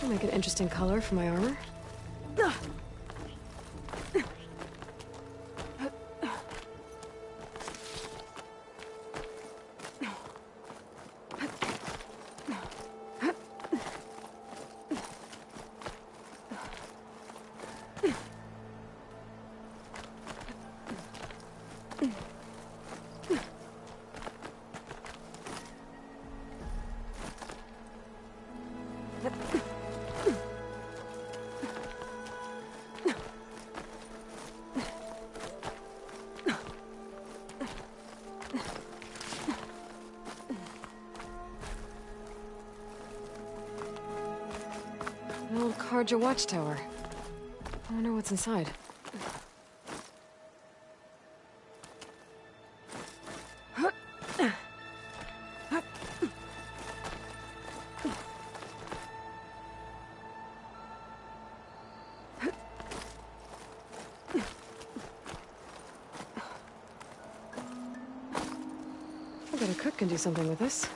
I'll make an interesting color for my armor. An old Carja watchtower. I wonder what's inside. I bet a cook can do something with this.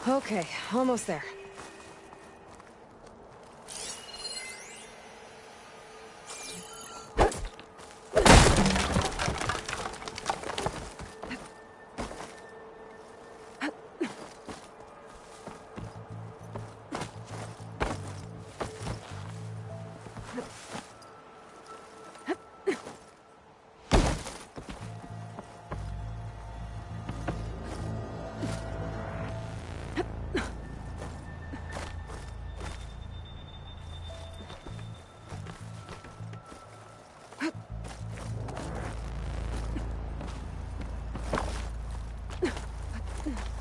Okay, almost there.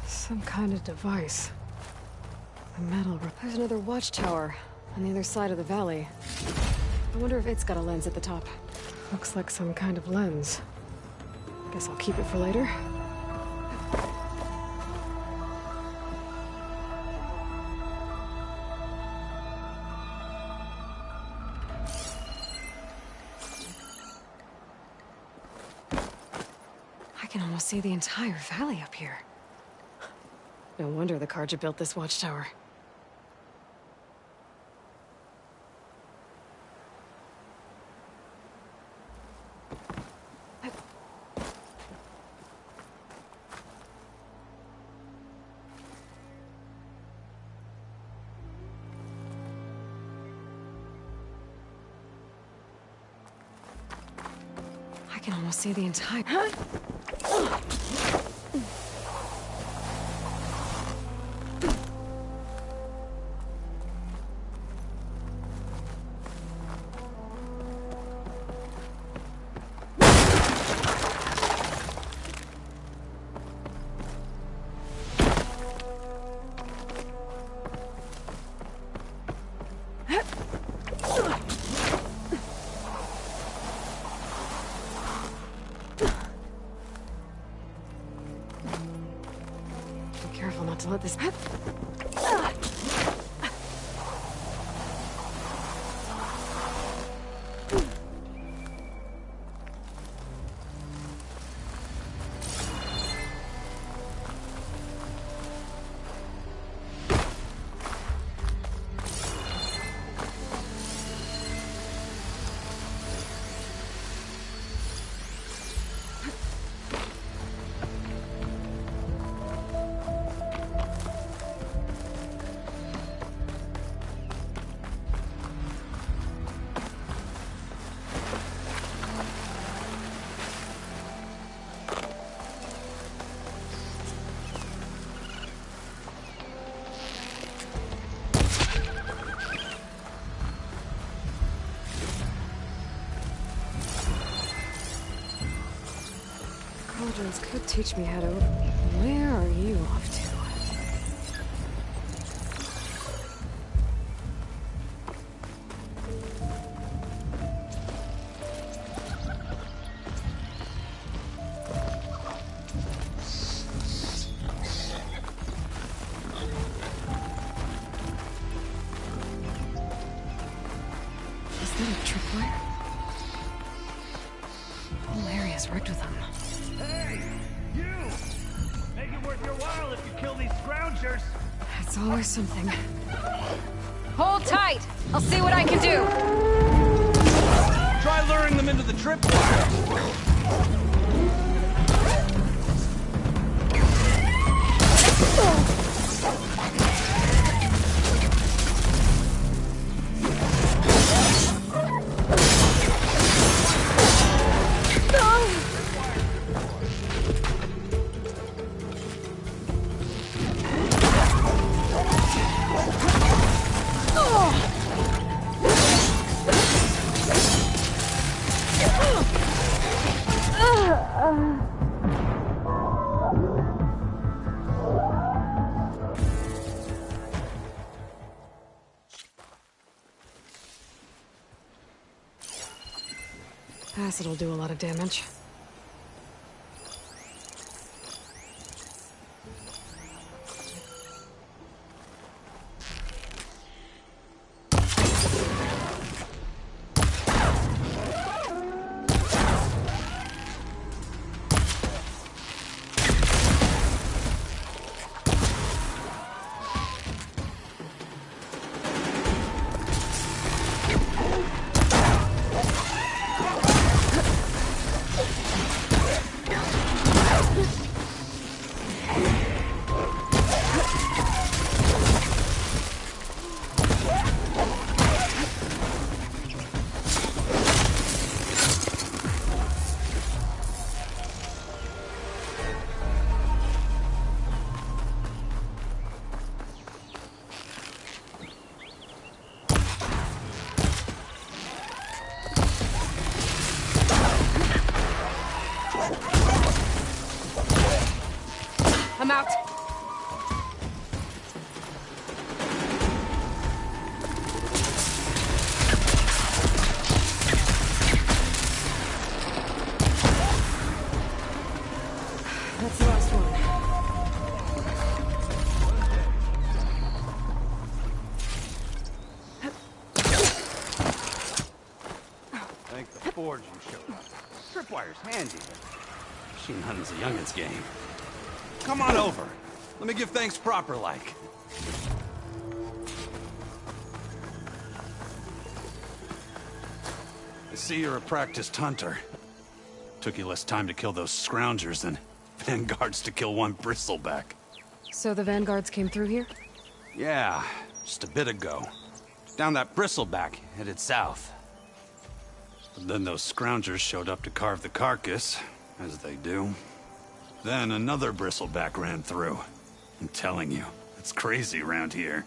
Some kind of device. The metal. There's another watchtower on the other side of the valley. I wonder if it's got a lens at the top. Looks like some kind of lens. Guess I'll keep it for later. I can almost see the entire valley up here. No wonder the Carja built this watchtower. I can almost see the entire... Careful not to let this... teach me how to... Where are you off to? Is that a tripwire? The whole area's rigged with them. Hey! You! Make it worth your while if you kill these scroungers! It's always something. Hold tight! I'll see what I can do! Try luring them into the tripwire! Acid'll do a lot of damage. I'm out. That's the last one. Thank the forge you showed up. Tripwire's handy. Machine hunting's a youngin's game. Come on over. Let me give thanks proper like. I see you're a practiced hunter. Took you less time to kill those scroungers than vanguards to kill one bristleback. So the vanguards came through here? Yeah, just a bit ago. Down that bristleback, headed south. But then those scroungers showed up to carve the carcass, as they do. Then another bristleback ran through. I'm telling you, it's crazy around here.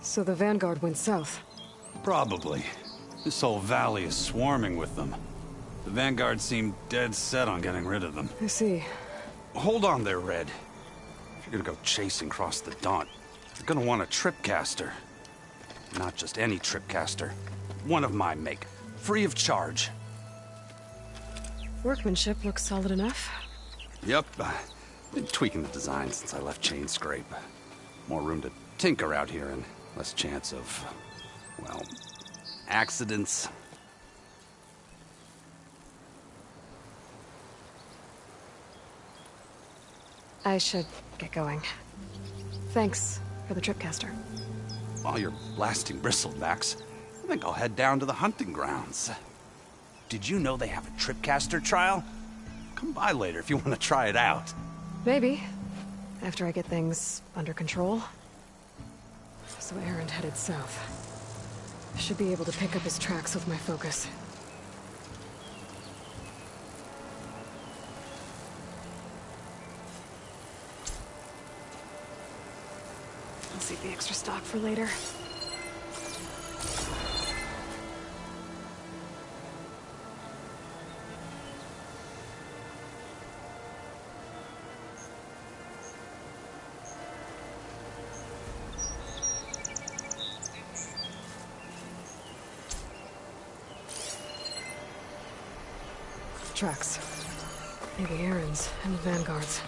So the vanguard went south? Probably. This whole valley is swarming with them. The vanguard seemed dead set on getting rid of them. I see. Hold on there, Red. If you're gonna go chasing across the Daunt, you're gonna want a tripcaster. Not just any tripcaster. One of my make. Free of charge. Workmanship looks solid enough. Yep. Been tweaking the design since I left Chain Scrape. More room to tinker out here and less chance of, well, accidents. I should get going. Thanks for the tripcaster. While you're blasting bristlebacks, I think I'll head down to the hunting grounds. Did you know they have a tripcaster trial? Come by later if you want to try it out. Maybe. After I get things under control. So Erend headed south. I should be able to pick up his tracks with my focus. I'll save the extra stock for later. tracks. Maybe Aaron's and Vanguard's.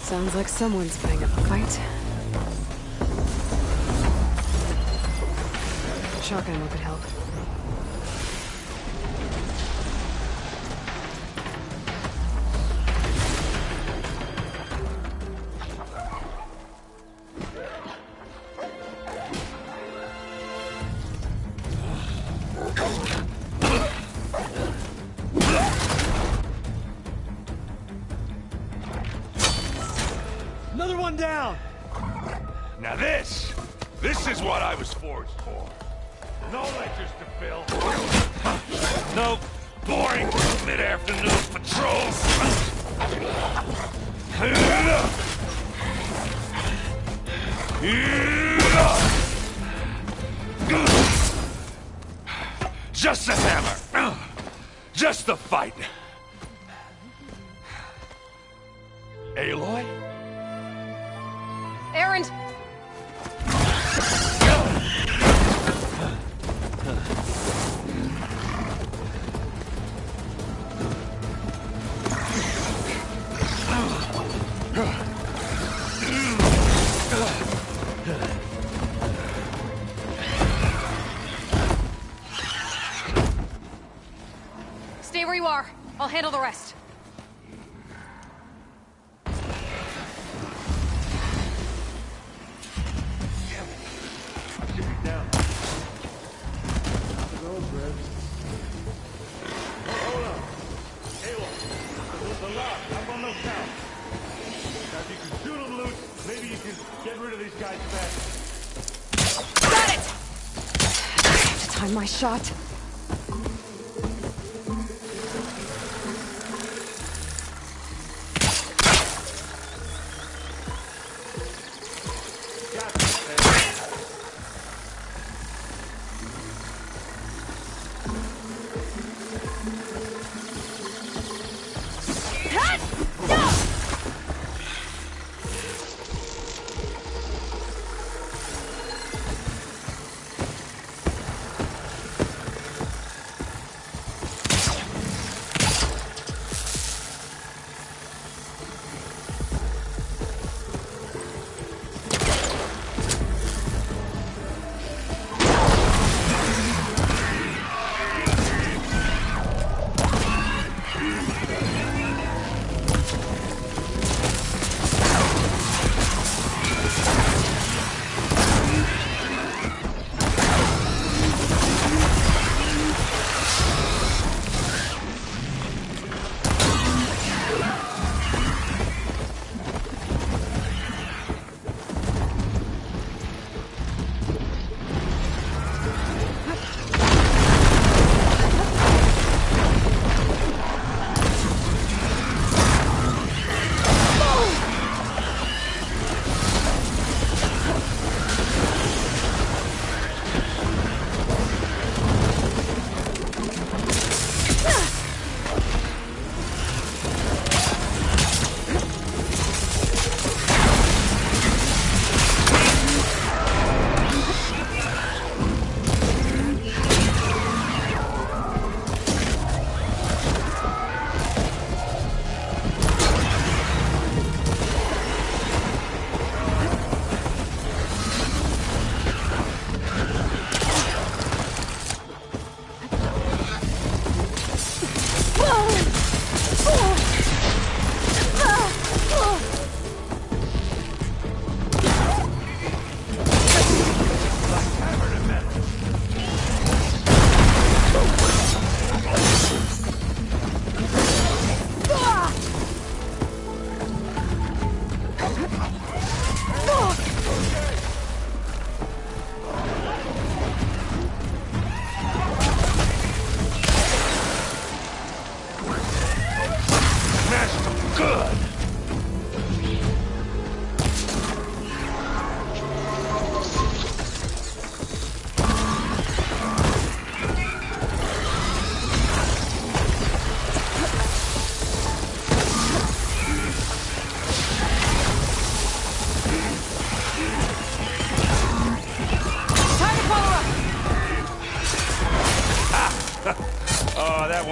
Sounds like someone's putting up a fight. Shock ammo could help. Another one down! Now this is what I was forged for. No ledgers to fill. No boring mid-afternoon patrols. Just the hammer. Just the fight. Aloy? Aaron! Stay where you are. I'll handle the rest. Time my shot.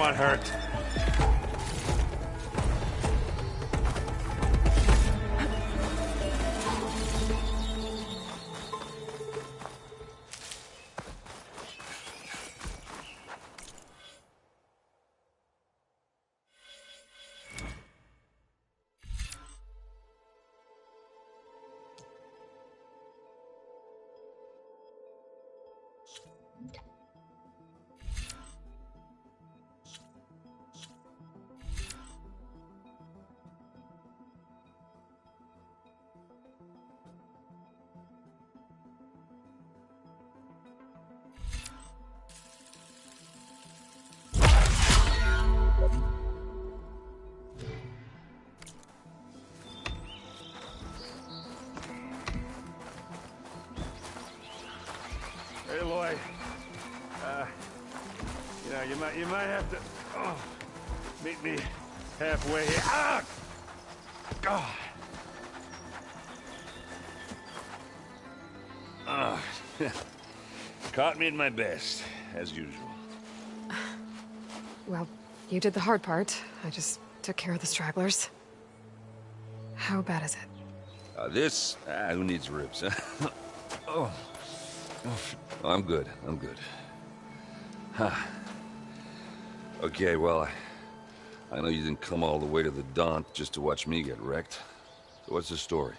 not hurt. Hey, Lloyd. You might have to meet me halfway here. Ah! God. Caught me at my best, as usual. Well, you did the hard part. I just took care of the stragglers. How bad is it? Who needs ribs, huh? Oh. I'm good. Huh. Okay, well, I know you didn't come all the way to the Daunt just to watch me get wrecked. So what's the story?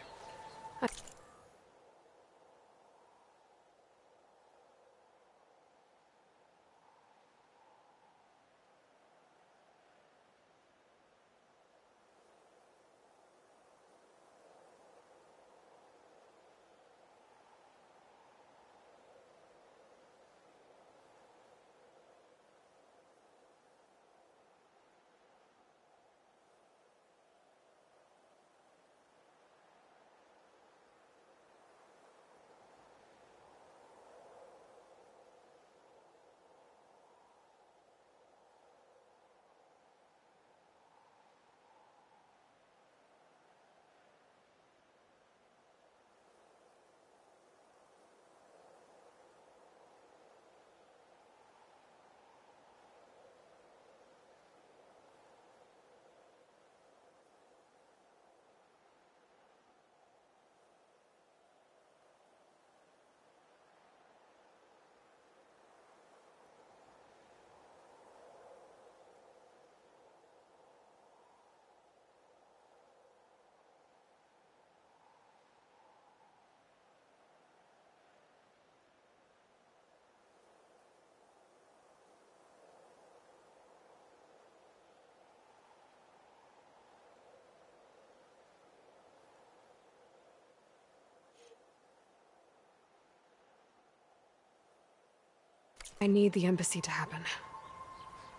I need the embassy to happen,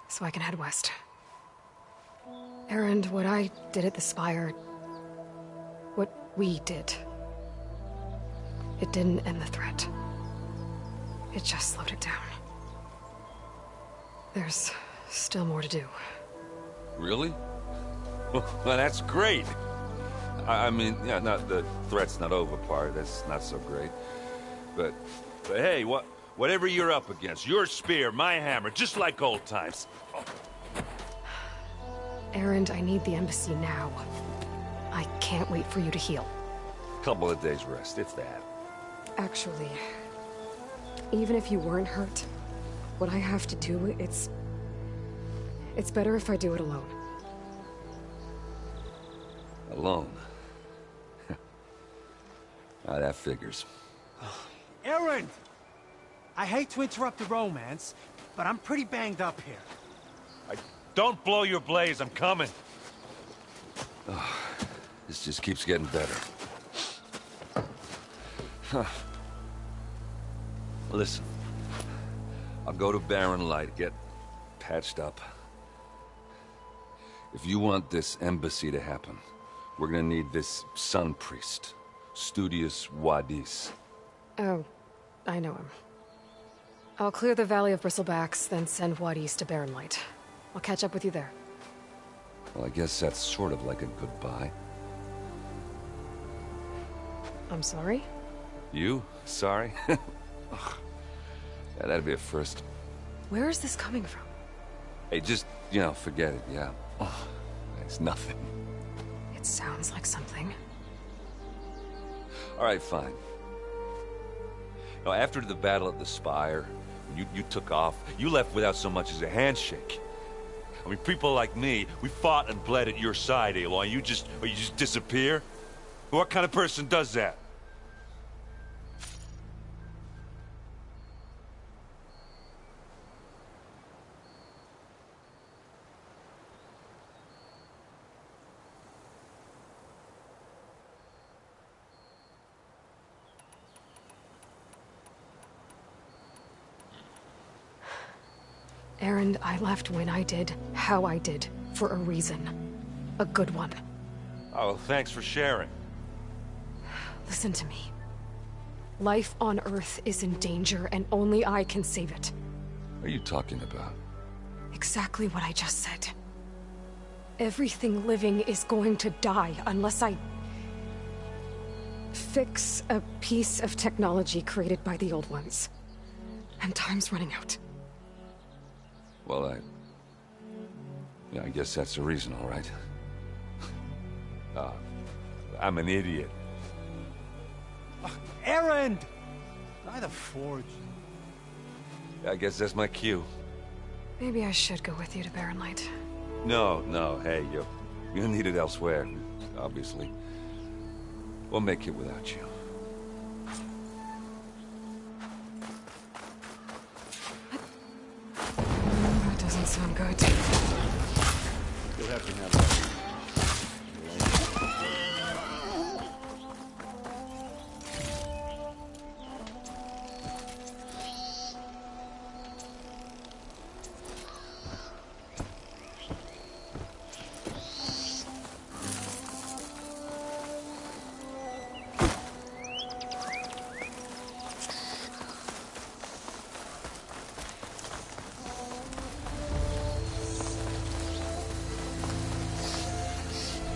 so I can head west. Erend, what I did at the Spire... what we did... it didn't end the threat. It just slowed it down. There's still more to do. Really? Well, that's great. I mean, yeah, not the threat's not over part, that's not so great. But hey, whatever you're up against, your spear, my hammer, just like old times. Oh. Erend, I need the embassy now. I can't wait for you to heal. Couple of days rest, if that. Actually, even if you weren't hurt, what I have to do, it's better if I do it alone. Alone? That figures. Erend! I hate to interrupt the romance, but I'm pretty banged up here. Don't blow your blaze, I'm coming. Oh, this just keeps getting better. Huh. Listen, I'll go to Barren Light, get patched up. If you want this embassy to happen, we're gonna need this Sun Priest, Studius Wadis. Oh, I know him. I'll clear the Valley of Bristlebacks, then send Wadis to Barren Light. I'll catch up with you there. Well, I guess that's sort of like a goodbye. I'm sorry? You? Sorry? Ugh. Yeah, that'd be a first. Where is this coming from? Hey, just, you know, forget it, yeah. Oh, it's nothing. It sounds like something. All right, fine. Now, after the Battle of the Spire, you took off, you left without so much as a handshake. I mean, people like me, we fought and bled at your side, Aloy, and you just disappear? What kind of person does that? Erend, I left when I did, how I did, for a reason. A good one. Oh, thanks for sharing. Listen to me. Life on Earth is in danger, and only I can save it. What are you talking about? Exactly what I just said. Everything living is going to die unless I fix a piece of technology created by the Old Ones. And time's running out. Well, yeah, I guess that's the reason, all right. I'm an idiot. Erend! By the Forge. I guess that's my cue. Maybe I should go with you to Barren Light. No, hey, you're needed elsewhere, obviously. We'll make it without you. That doesn't sound good. You'll have to have that.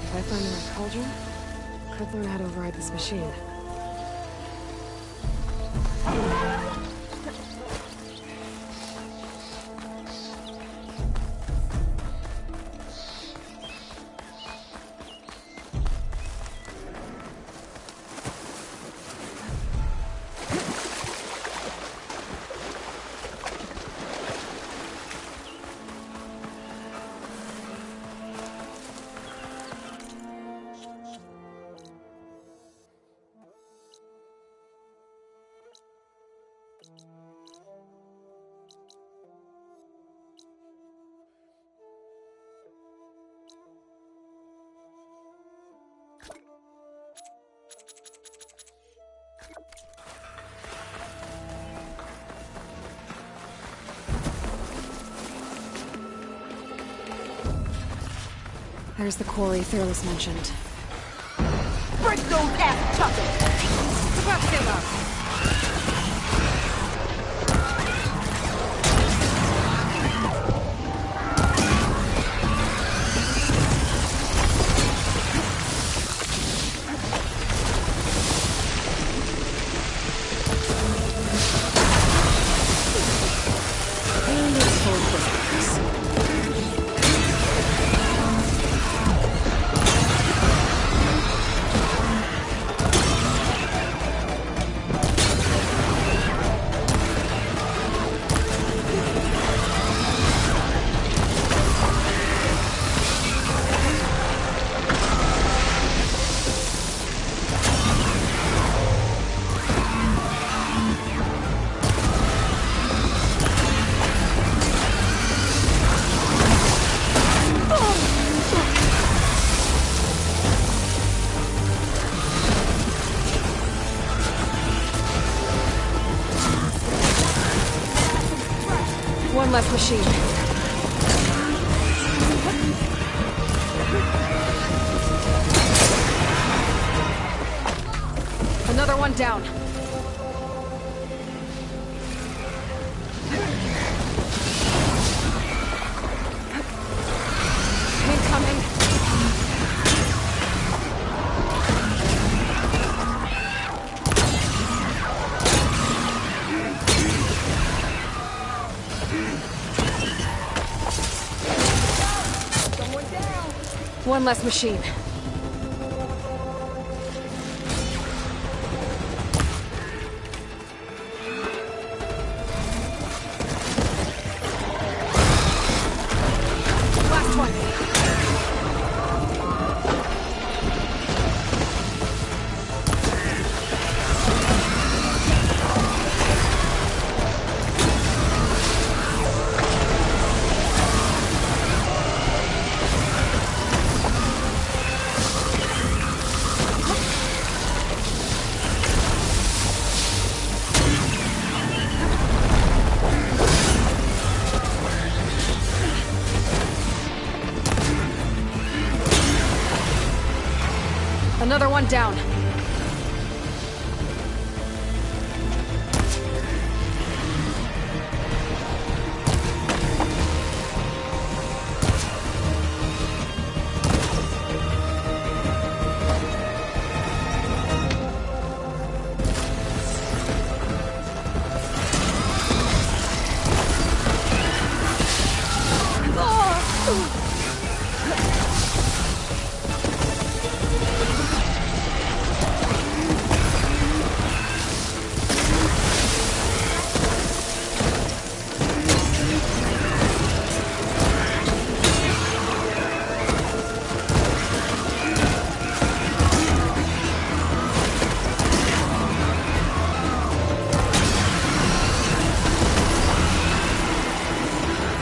If I find my cauldron, could learn how to override this machine. There's the quarry Fearless mentioned. Break those ass chuckles! Surprise killer! One left machine. Another one down. Incoming. One less machine. Last one. Another one down.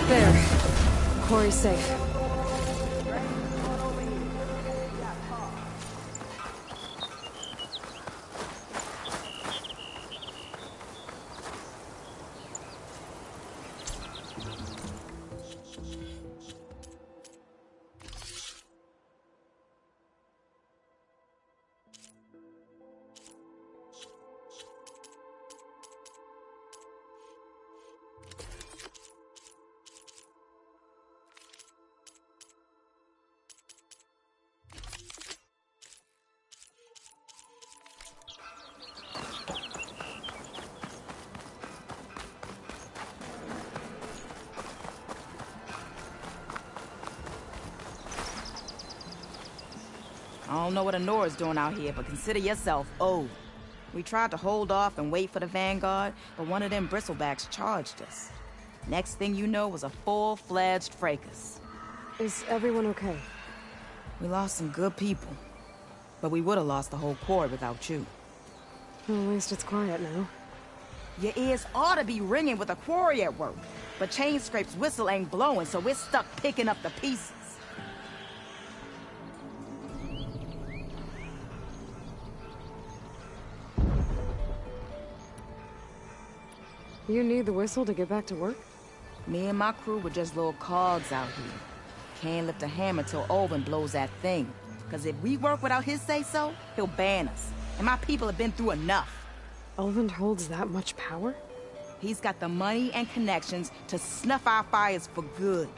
There. Quarry's safe. I don't know what Anora's doing out here, but consider yourself owed. We tried to hold off and wait for the Vanguard, but one of them bristlebacks charged us. Next thing you know was a full-fledged fracas. Is everyone okay? We lost some good people, but we would have lost the whole quarry without you. Well, at least it's quiet now. Your ears ought to be ringing with a quarry at work, but Chainscrape's whistle ain't blowing, so we're stuck picking up the pieces. You need the whistle to get back to work? Me and my crew were just little cogs out here. Can't lift a hammer till Olvin blows that thing. Cause if we work without his say-so, he'll ban us. And my people have been through enough. Ulvund holds that much power? He's got the money and connections to snuff our fires for good.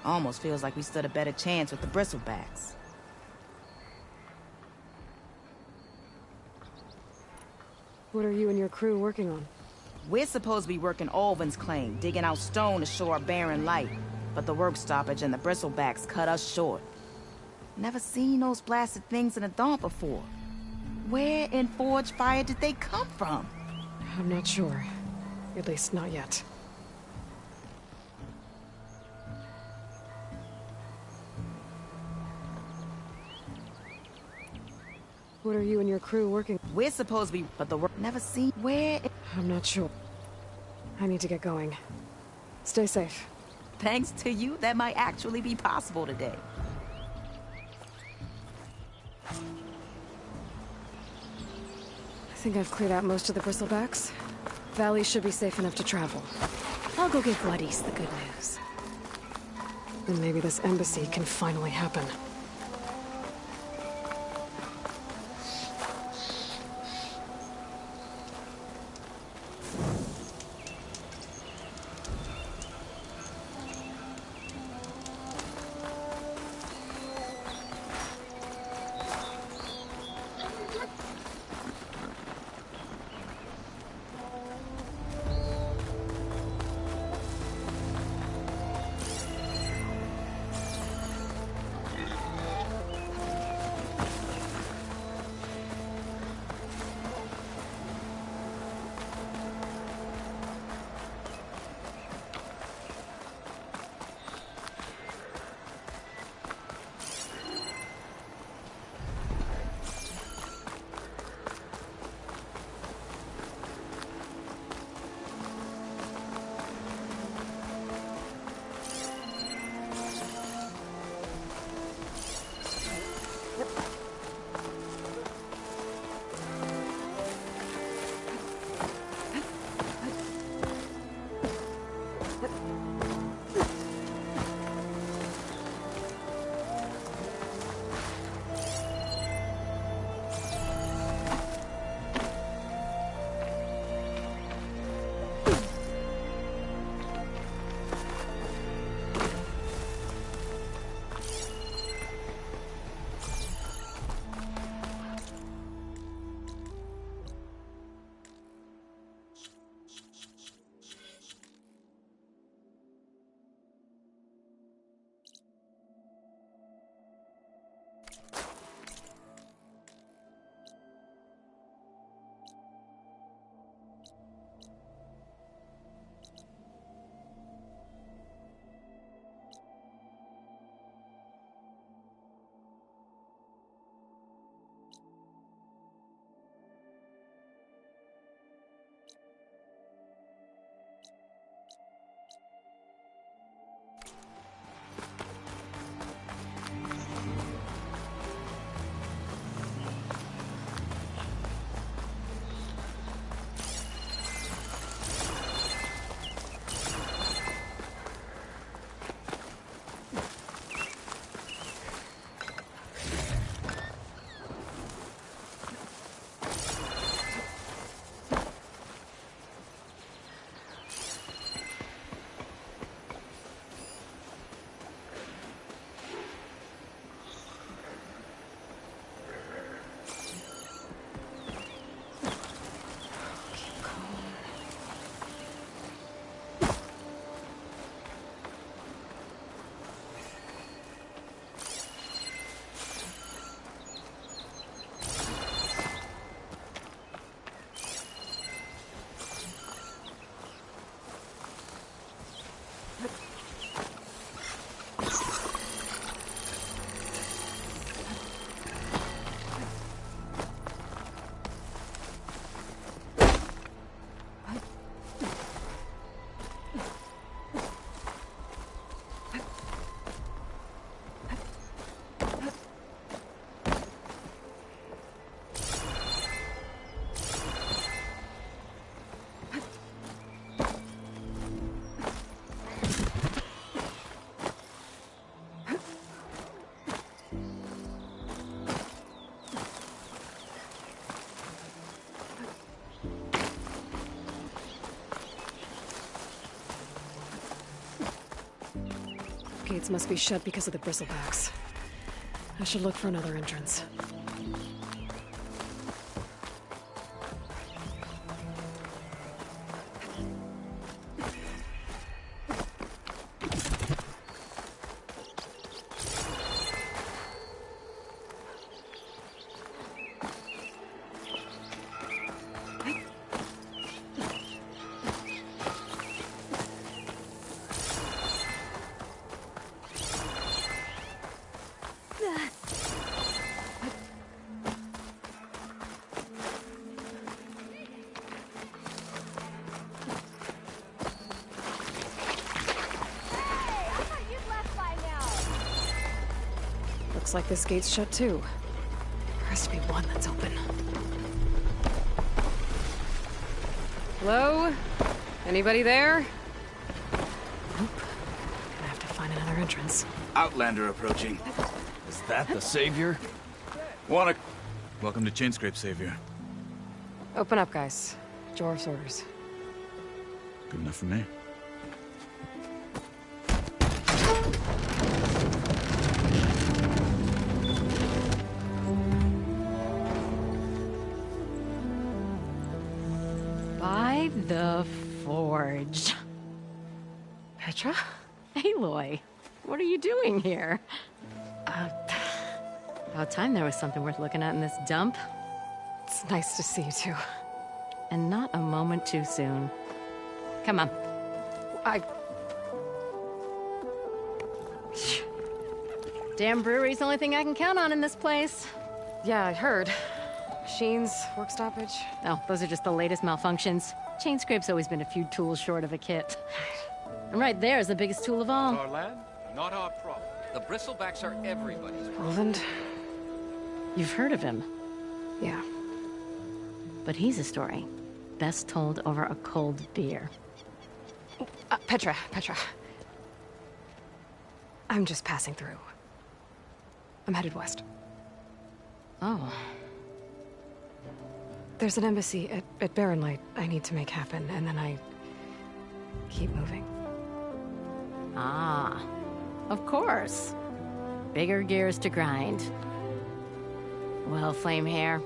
Almost feels like we stood a better chance with the bristlebacks. What are you and your crew working on? We're supposed to be working Olvin's claim, digging out stone to show our barren light. But the work stoppage and the bristlebacks cut us short. Never seen those blasted things in a Dawn before. Where in Forge Fire did they come from? I'm not sure. At least not yet. What are you and your crew working? We're supposed to be, but the work never seen. Where? I'm not sure. I need to get going. Stay safe. Thanks to you, that might actually be possible today. I think I've cleared out most of the bristlebacks. Valley should be safe enough to travel. I'll go give Blood East the good news. Then maybe this embassy can finally happen. gates must be shut because of the bristlebacks. I should look for another entrance. Looks like this gate's shut too. There has to be one that's open. Hello? Anybody there? Nope. Gonna have to find another entrance. Outlander approaching. Is that the Savior? Wanna... Welcome to Chainscrape, Savior. Open up, guys. Jorv's orders. Good enough for me. By the Forge. Petra? Aloy, what are you doing here? About time there was something worth looking at in this dump. It's nice to see you too. And not a moment too soon. Come on. Damn brewery's the only thing I can count on in this place. Yeah, I heard. Machines, work stoppage. Oh, those are just the latest malfunctions. Chainscrape's always been a few tools short of a kit. And right there is the biggest tool of all. Our land, not our problem. The bristlebacks are everybody's problem. Roland? You've heard of him, Yeah. but he's a story best told over a cold beer. Petra. I'm just passing through. I'm headed west. Oh, There's an embassy at Barren Light I need to make happen, and then I keep moving. ah, of course. Bigger gears to grind. Well, Flamehair,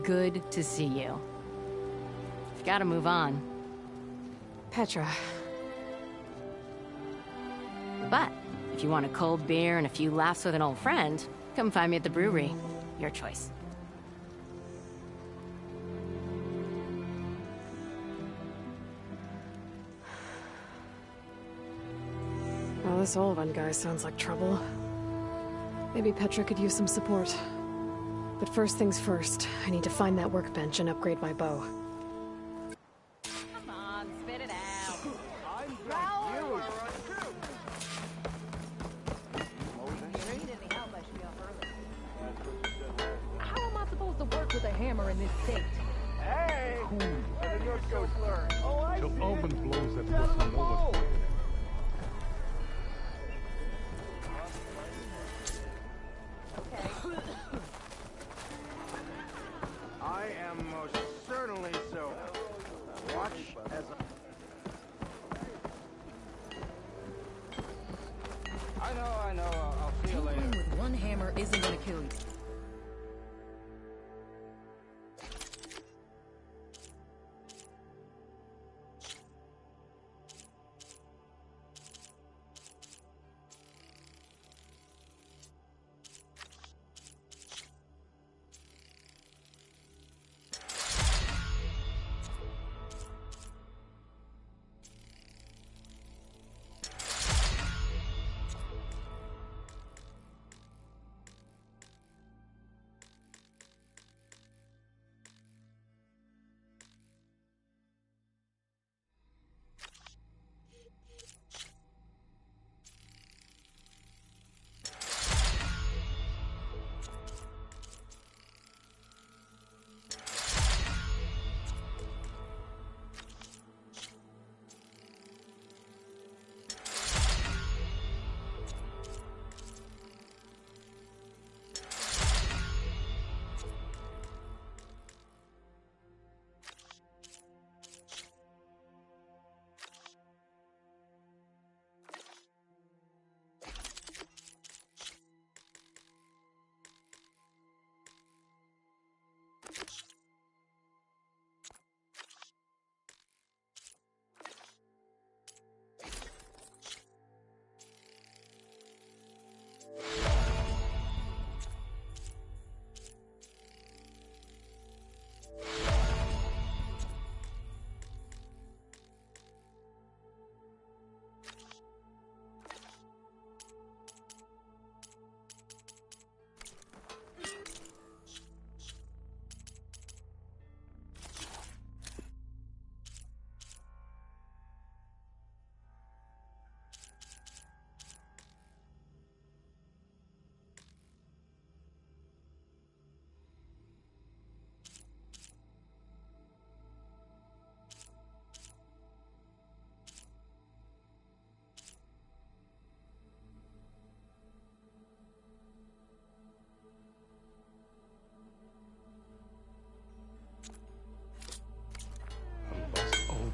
good to see you. You've got to move on. Petra. But if you want a cold beer and a few laughs with an old friend, come find me at the brewery. Your choice. Well, this Olvan guy sounds like trouble. Maybe Petra could use some support. But first things first, I need to find that workbench and upgrade my bow. Come on, spit it out. How am I supposed to work with a hammer in this state? Till Alban blows that whistle, no one's playing it. I am most certainly so. Watch as I know. I'll see you later. Killing with one hammer isn't gonna kill you.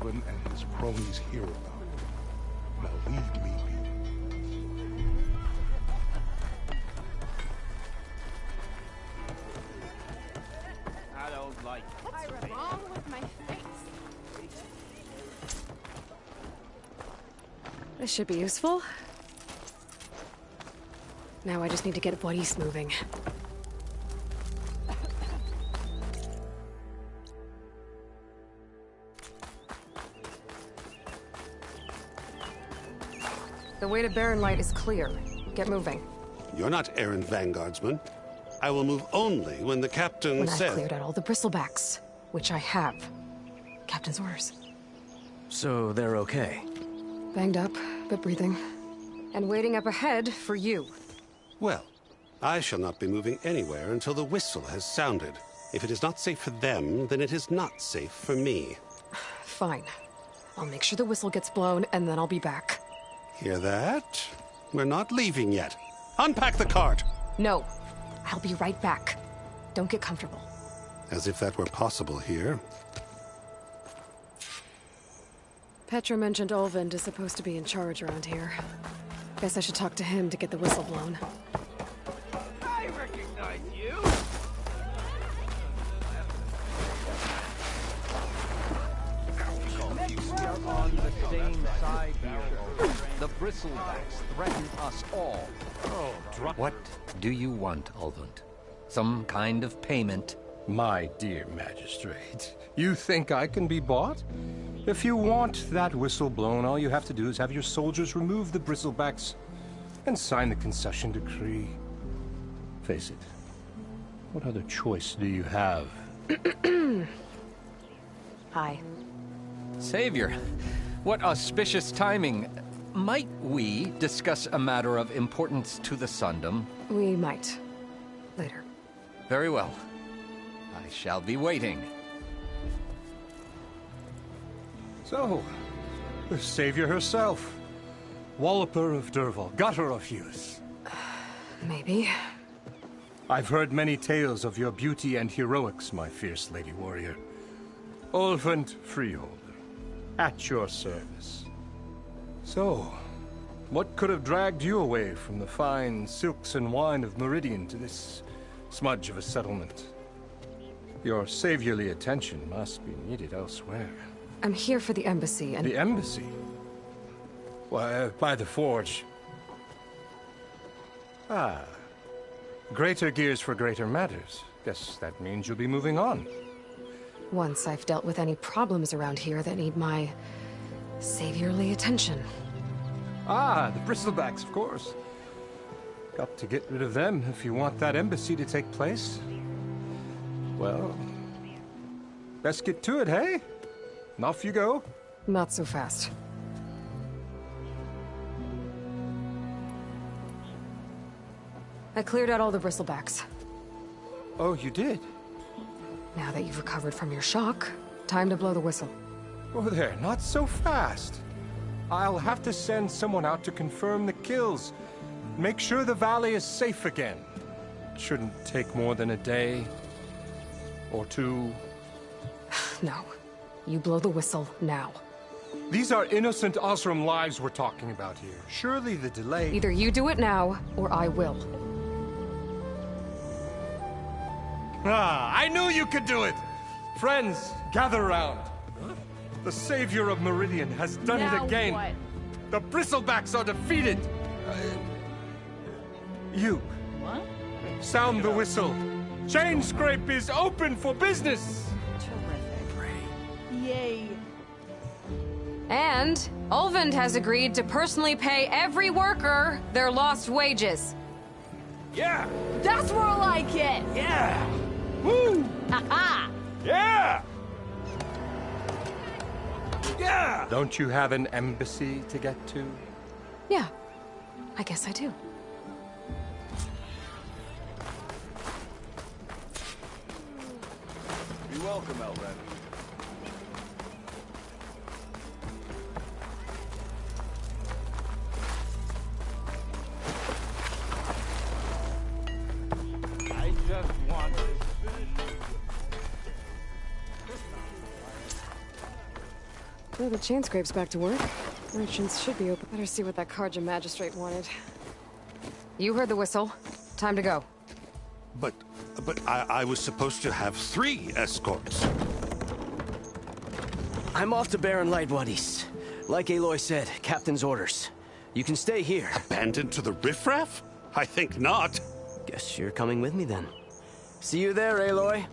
Ulfin and his cronies hear about it. Now leave me be. I don't like What's wrong with my face? This should be useful. Now I just need to get Boris moving. The way to Barren Light is clear. Get moving. You're not errant vanguardsman. I will move only when the captain When says... I've cleared out all the bristlebacks, which I have. Captain's orders. So they're okay? Banged up, but breathing. And waiting up ahead for you. Well, I shall not be moving anywhere until the whistle has sounded. If it is not safe for them, then it is not safe for me. Fine. I'll make sure the whistle gets blown, and then I'll be back. Hear that? We're not leaving yet. Unpack the cart! No. I'll be right back. Don't get comfortable. As if that were possible here. Petra mentioned Olvind is supposed to be in charge around here. Guess I should talk to him to get the whistle blown. I recognize you. We're on the same side here. The bristlebacks threaten us all. What do you want, Ulvund? Some kind of payment? My dear magistrate, you think I can be bought? If you want that whistle blown, all you have to do is have your soldiers remove the bristlebacks and sign the concession decree. Face it, what other choice do you have? Hi. Savior, what auspicious timing. Might we discuss a matter of importance to the Sundom? We might. Later. Very well. I shall be waiting. So, the savior herself. Walloper of Derval, gutter of youth. Maybe. I've heard many tales of your beauty and heroics, my fierce lady warrior. Ulfund Freeholder, at your service. So, what could have dragged you away from the fine silks and wine of Meridian to this smudge of a settlement? Your saviorly attention must be needed elsewhere. I'm here for the embassy and... The embassy? Why, by the forge. Ah. Greater gears for greater matters. Guess that means you'll be moving on. Once I've dealt with any problems around here that need my... saviorly attention. Ah, the bristlebacks, of course. Got to get rid of them if you want that embassy to take place. Well, best get to it, hey? And off you go. Not so fast. I cleared out all the bristlebacks. Oh, you did? Now that you've recovered from your shock, time to blow the whistle. Oh there, not so fast. I'll have to send someone out to confirm the kills. Make sure the valley is safe again. It shouldn't take more than a day. Or two. No. You blow the whistle now. These are innocent Osram lives we're talking about here. Surely the delay... Either you do it now, or I will. Ah, I knew you could do it! Friends, gather around. The savior of Meridian has done Now it again. what? The bristlebacks are defeated. You. What? Sound the whistle. Chainscrape is open for business. Yay. And Olvind has agreed to personally pay every worker their lost wages. Yeah! That's more like it! Yeah! Woo! Ha-ha! Yeah! Yeah! Don't you have an embassy to get to? Yeah, I guess I do. Be welcome, Elven. I just want to finish. Well, the chain scrape's back to work. Merchants should be open. Better see what that Carja magistrate wanted. You heard the whistle. Time to go. But I was supposed to have 3 escorts. I'm off to Barren Light, Wadis. Like Aloy said, Captain's orders. You can stay here. Abandoned to the riffraff? I think not. Guess you're coming with me then. See you there, Aloy.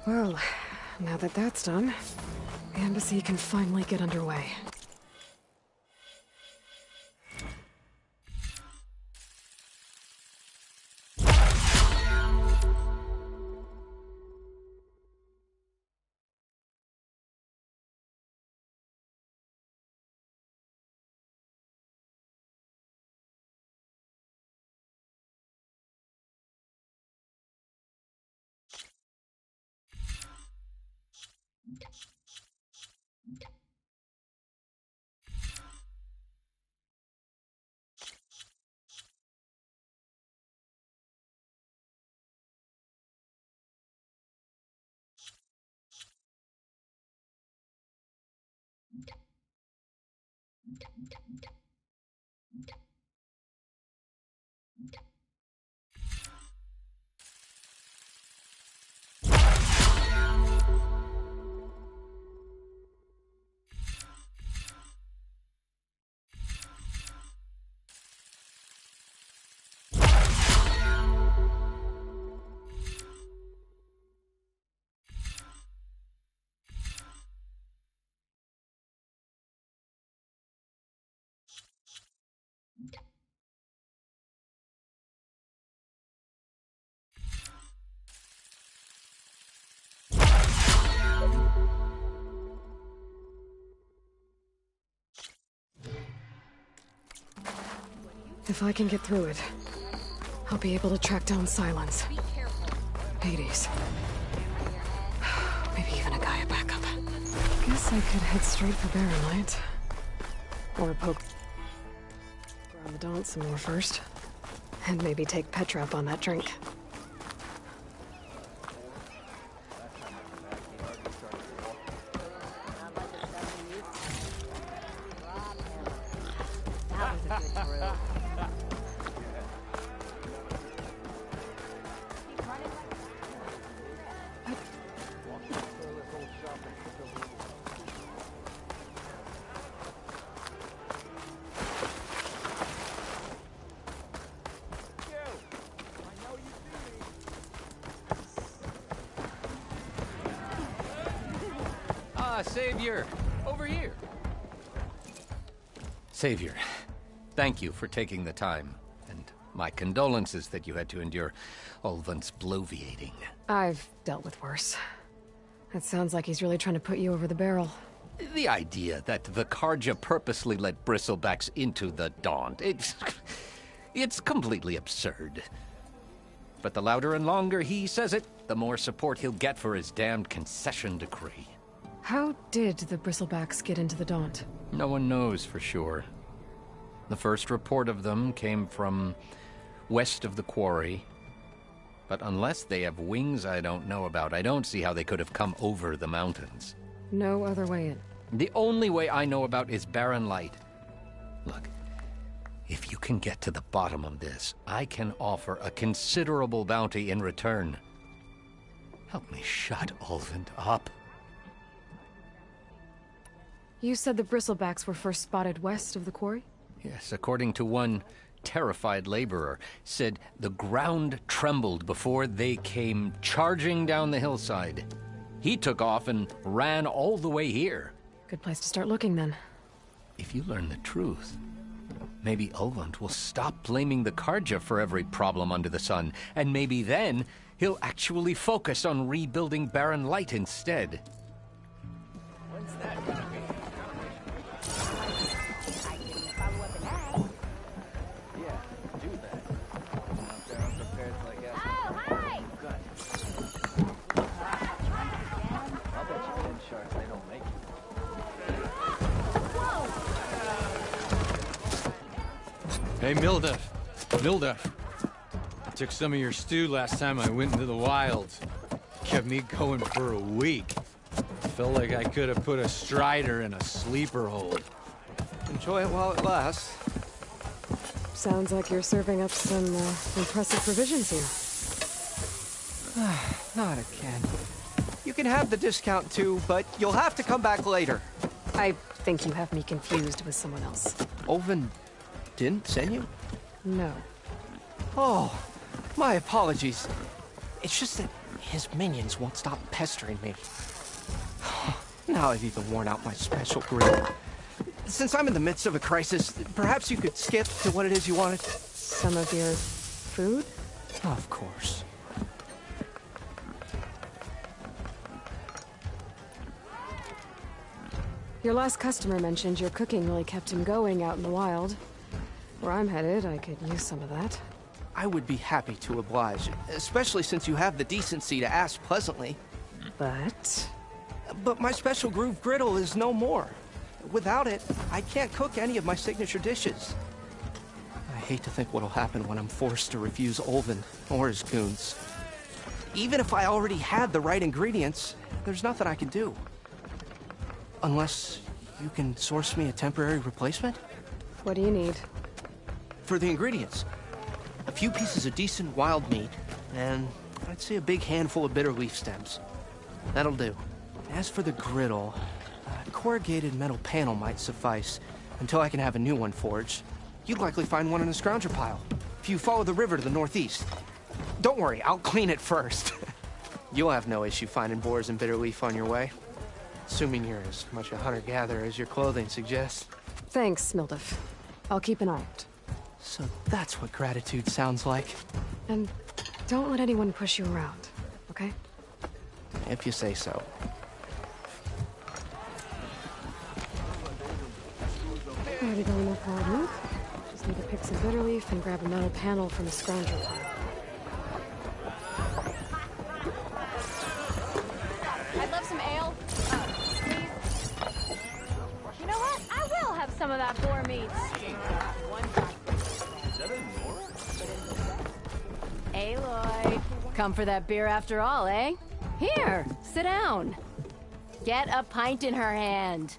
Well, now that that's done, the embassy can finally get underway. If I can get through it, I'll be able to track down Silence. Hades. Maybe even a Gaia backup. Guess I could head straight for Barren Light. Or poke around the Daunt some more first. And maybe take Petra up on that drink. Savior! Over here! Savior, thank you for taking the time, and my condolences that you had to endure Ulvund's bloviating. I've dealt with worse. It sounds like he's really trying to put you over the barrel. The idea that the Carja purposely let Bristlebacks into the Daunt, it's completely absurd. But the louder and longer he says it, the more support he'll get for his damned concession decree. How did the Bristlebacks get into the Daunt? No one knows for sure. The first report of them came from west of the quarry. But unless they have wings I don't know about, I don't see how they could have come over the mountains. No other way in. The only way I know about is Barren Light. Look, if you can get to the bottom of this, I can offer a considerable bounty in return. Help me shut Ulvund up. You said the Bristlebacks were first spotted west of the quarry? Yes, according to one terrified laborer, said the ground trembled before they came charging down the hillside. He took off and ran all the way here. Good place to start looking, then. If you learn the truth, maybe Ulvund will stop blaming the Carja for every problem under the sun, and maybe then he'll actually focus on rebuilding Barren Light instead. When's that gonna be? Hey, Milda. Milda. I took some of your stew last time I went into the wilds. Kept me going for a week. Felt like I could have put a strider in a sleeper hold. Enjoy it while it lasts. Sounds like you're serving up some impressive provisions here. Not again. You can have the discount too, but you'll have to come back later. I think you have me confused with someone else. Olvin didn't send you? No. Oh, my apologies. It's just that his minions won't stop pestering me. Now I've even worn out my special grill. Since I'm in the midst of a crisis, perhaps you could skip to what it is you wanted? Some of your food? Of course. Your last customer mentioned your cooking really kept him going out in the wild. Where I'm headed, I could use some of that. I would be happy to oblige, especially since you have the decency to ask pleasantly. But my special groove griddle is no more. Without it, I can't cook any of my signature dishes. I hate to think what'll happen when I'm forced to refuse Olvin or his goons. Even if I already had the right ingredients, there's nothing I can do. Unless you can source me a temporary replacement? What do you need? For the ingredients, a few pieces of decent wild meat, and I'd say a big handful of bitter leaf stems. That'll do. As for the griddle, a corrugated metal panel might suffice until I can have a new one forged. You'd likely find one in a scrounger pile, if you follow the river to the northeast. Don't worry, I'll clean it first. You'll have no issue finding boars and bitter leaf on your way. Assuming you're as much a hunter-gatherer as your clothing suggests. Thanks, Mildef. I'll keep an eye out. So that's what gratitude sounds like. And don't let anyone push you around, okay? If you say so. Already going no problem. Just need to pick some bitter leaf and grab a metal panel from a scrounger pile. I'd love some ale. Please. You know what? I will have some of that boar meat. Aloy, come for that beer after all, eh? Here, sit down. Get a pint in her hand.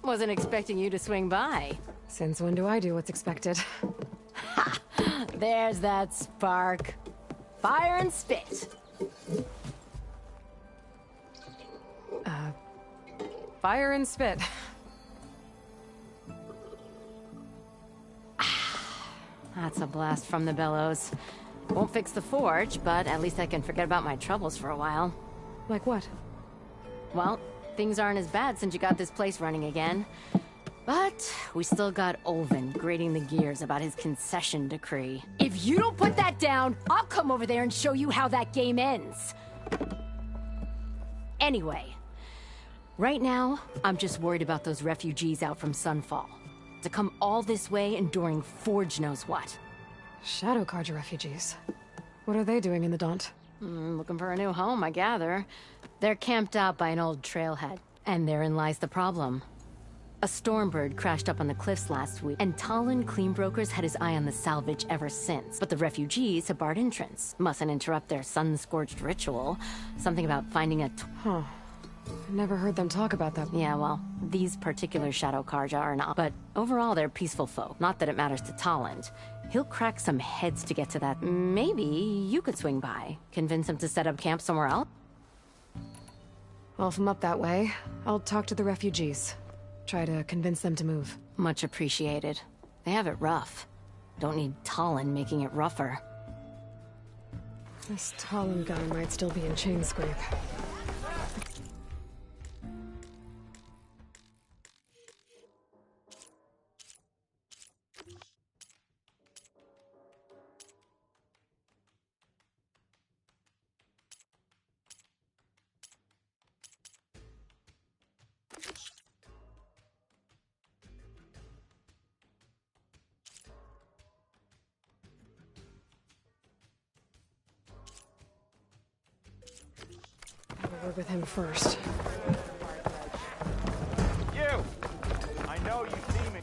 Wasn't expecting you to swing by. Since when do I do what's expected? Ha! There's that spark. Fire and spit. Fire and spit. That's a blast from the bellows. Won't fix the forge, but at least I can forget about my troubles for a while. Like what? Well, things aren't as bad since you got this place running again. But we still got Olvin grating the gears about his concession decree. If you don't put that down, I'll come over there and show you how that game ends. Anyway, right now, I'm just worried about those refugees out from Sunfall. To come all this way enduring Forge knows what. Shadow Carja refugees. What are they doing in the Daunt? Looking for a new home, I gather. They're camped out by an old trailhead, and therein lies the problem. A Stormbird crashed up on the cliffs last week, and Talon Cleanbrokers had his eye on the salvage ever since. But the refugees have barred entrance. Mustn't interrupt their sun-scorched ritual. Something about finding a... Huh. Never heard them talk about that. Yeah, well, these particular Shadow Carja are not. But overall, they're peaceful folk. Not that it matters to Talon. He'll crack some heads to get to that. Maybe you could swing by. Convince him to set up camp somewhere else? Well, if I'm up that way, I'll talk to the refugees. Try to convince them to move. Much appreciated. They have it rough. Don't need Talon making it rougher. This Talon guy might still be in Chainscrape. Work with him first. You! I know you see me.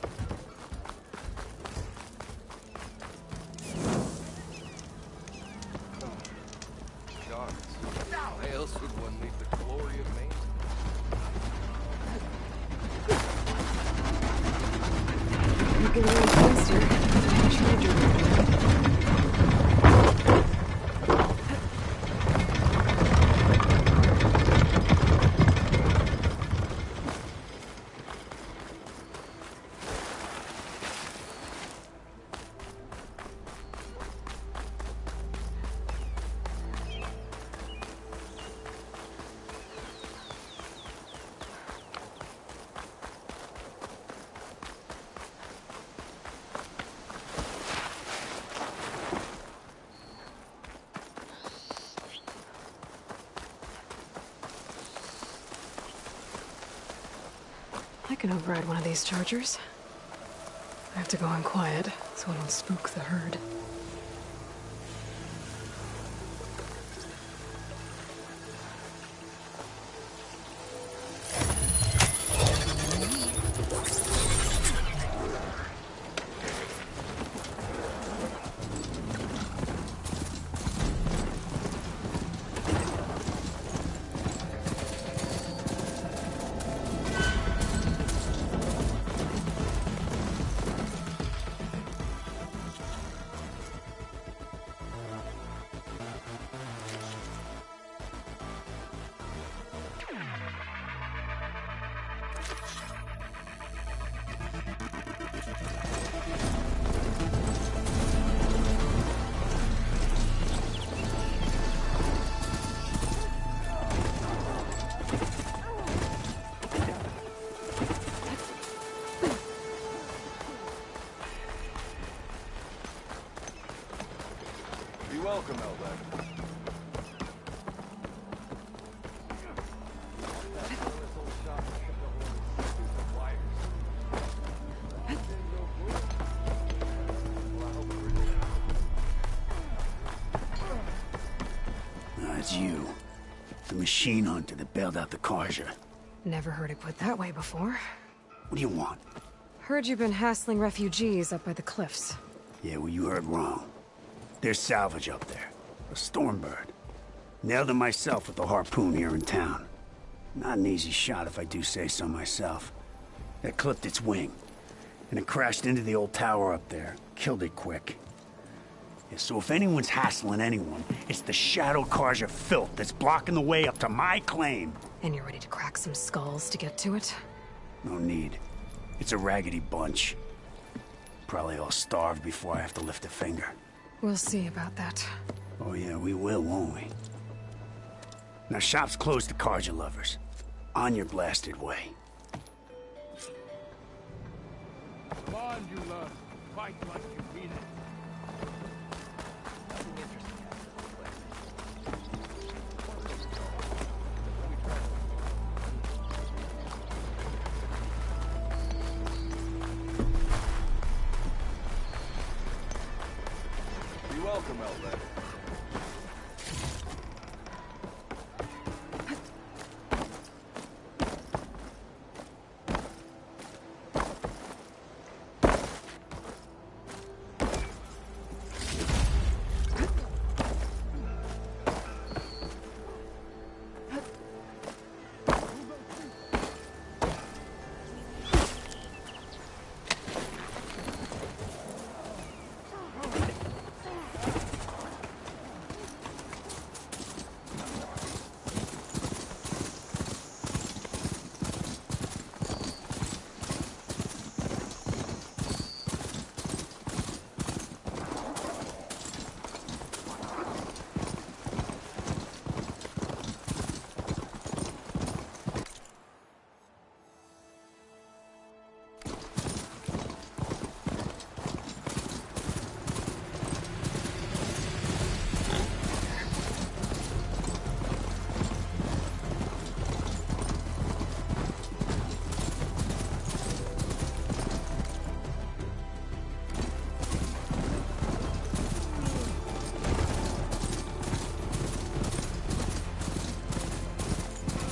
getting really close here. Charger. I can override one of these chargers. I have to go in quiet, so I don't spook the herd. Welcome, Elder. It's you. The machine hunter that bailed out the Carja. Never heard it put that way before. What do you want? Heard you've been hassling refugees up by the cliffs. Yeah, well, you heard wrong. There's salvage up there. A Stormbird. Nailed him myself with the harpoon here in town. Not an easy shot if I do say so myself. It clipped its wing. And it crashed into the old tower up there. Killed it quick. Yeah, so if anyone's hassling anyone, it's the Shadow Carja filth that's blocking the way up to my claim. And you're ready to crack some skulls to get to it? No need. It's a raggedy bunch. Probably all starved before I have to lift a finger. We'll see about that. Oh yeah, we will, won't we? Now shop's closed to Carja lovers. On your blasted way. Come on, you love. Fight like you mean it. Welcome, Elder.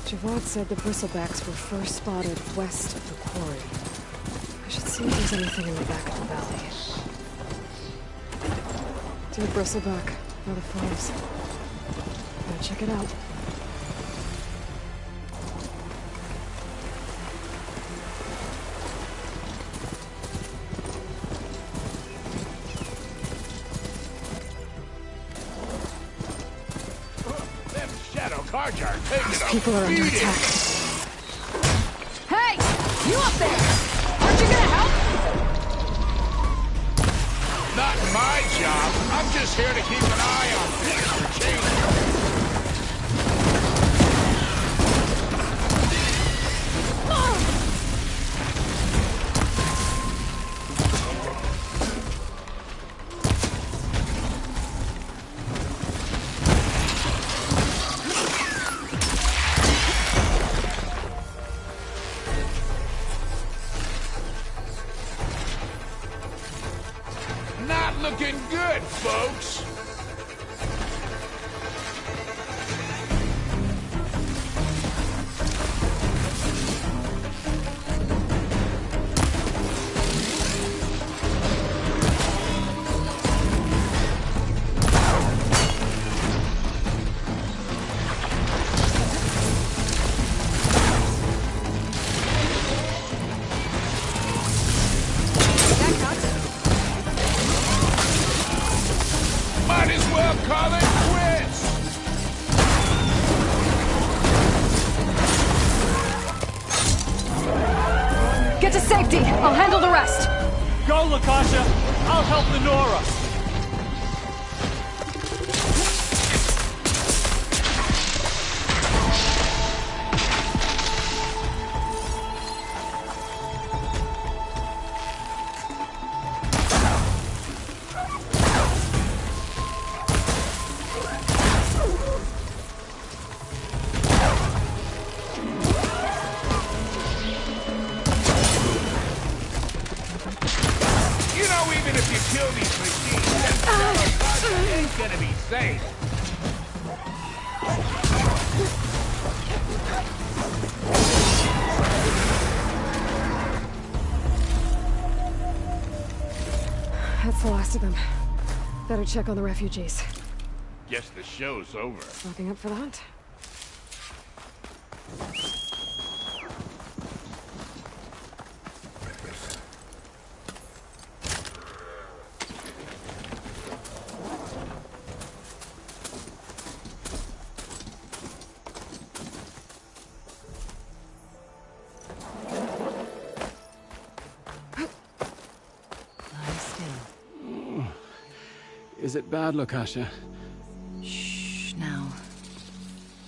Javad said the bristlebacks were first spotted west of the quarry. I should see if there's anything in the back of the valley. Dear bristleback, not a foes. Gotta check it out. Carja are taking a People are under beating. attack. Hey! You up there! Aren't you gonna help? Not my job. I'm just here to keep an eye on things for change. Not looking good, folks. Might as well call it quits. Get to safety! I'll handle the rest! Go, Lakasha! I'll help the Nora! You know, even if you kill these machines, that ain't gonna be safe. That's the last of them. Better check on the refugees. Guess the show's over. Looking up for the hunt. Is it bad, Lakasha? Shh, now.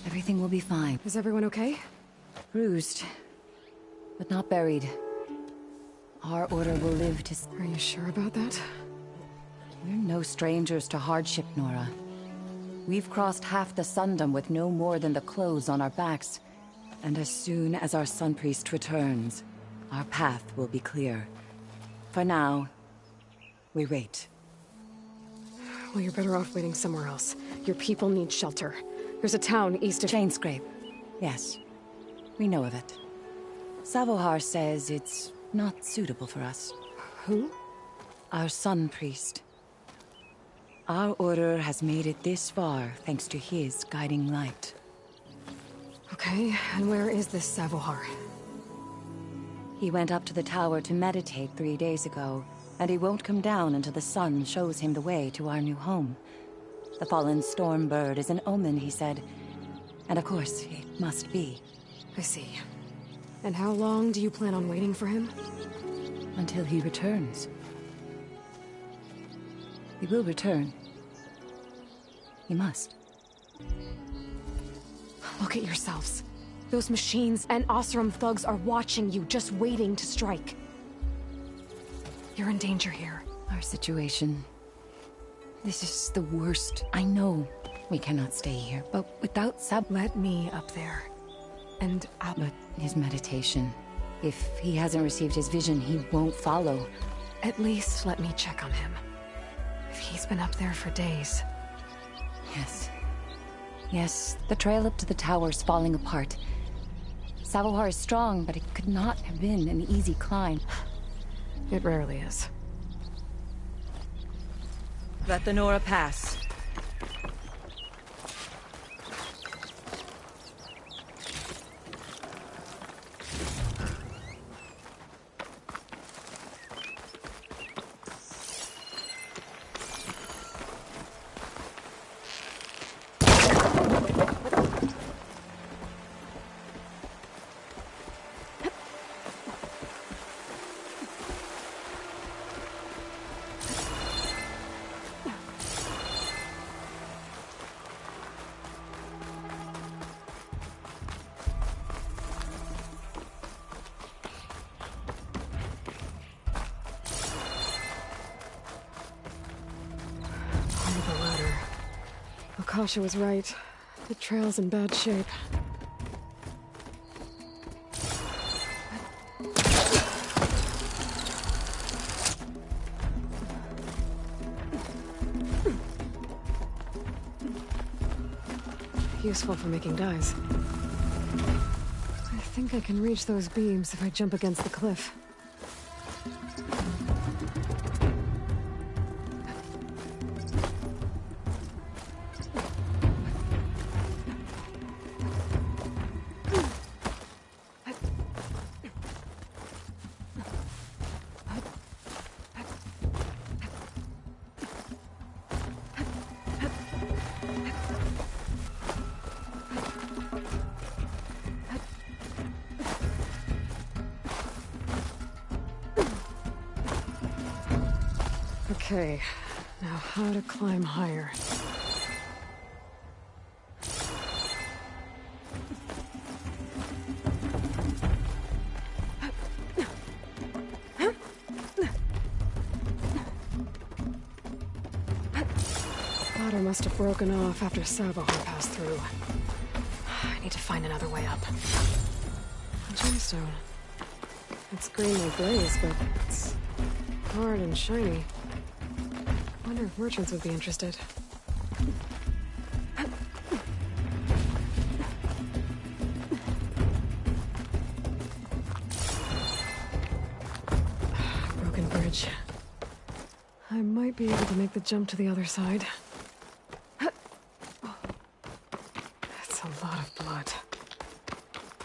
Everything will be fine. Is everyone okay? Bruised, but not buried. Our order will live to... Are you sure about that? We're no strangers to hardship, Nora. We've crossed half the Sundom with no more than the clothes on our backs. And as soon as our Sun Priest returns, our path will be clear. For now, we wait. Well, you're better off waiting somewhere else. Your people need shelter. There's a town east of... Chainscrape. Yes. We know of it. Savohar says it's not suitable for us. Who? Our Sun Priest. Our order has made it this far thanks to his guiding light. Okay, and where is this Savohar? He went up to the tower to meditate 3 days ago, and he won't come down until the sun shows him the way to our new home. The fallen storm bird is an omen, he said. And of course, it must be. I see. And how long do you plan on waiting for him? Until he returns. He will return. He must. Look at yourselves. Those machines and Oseram thugs are watching you, just waiting to strike. You're in danger here. Our situation... This is the worst. I know we cannot stay here, but without Let me up there. And But his meditation... If he hasn't received his vision, he won't follow. At least let me check on him. If he's been up there for days. Yes. Yes, the trail up to the tower's falling apart. Savohar is strong, but it could not have been an easy climb. It rarely is. Let the Nora pass. Akasha was right. The trail's in bad shape. Useful for making dyes. I think I can reach those beams if I jump against the cliff. Okay, now how to climb higher. Ladder must have broken off after Savahar passed through. I need to find another way up. A gemstone. It's green like blaze, but it's hard and shiny. I wonder if merchants would be interested. Broken bridge. I might be able to make the jump to the other side. That's a lot of blood.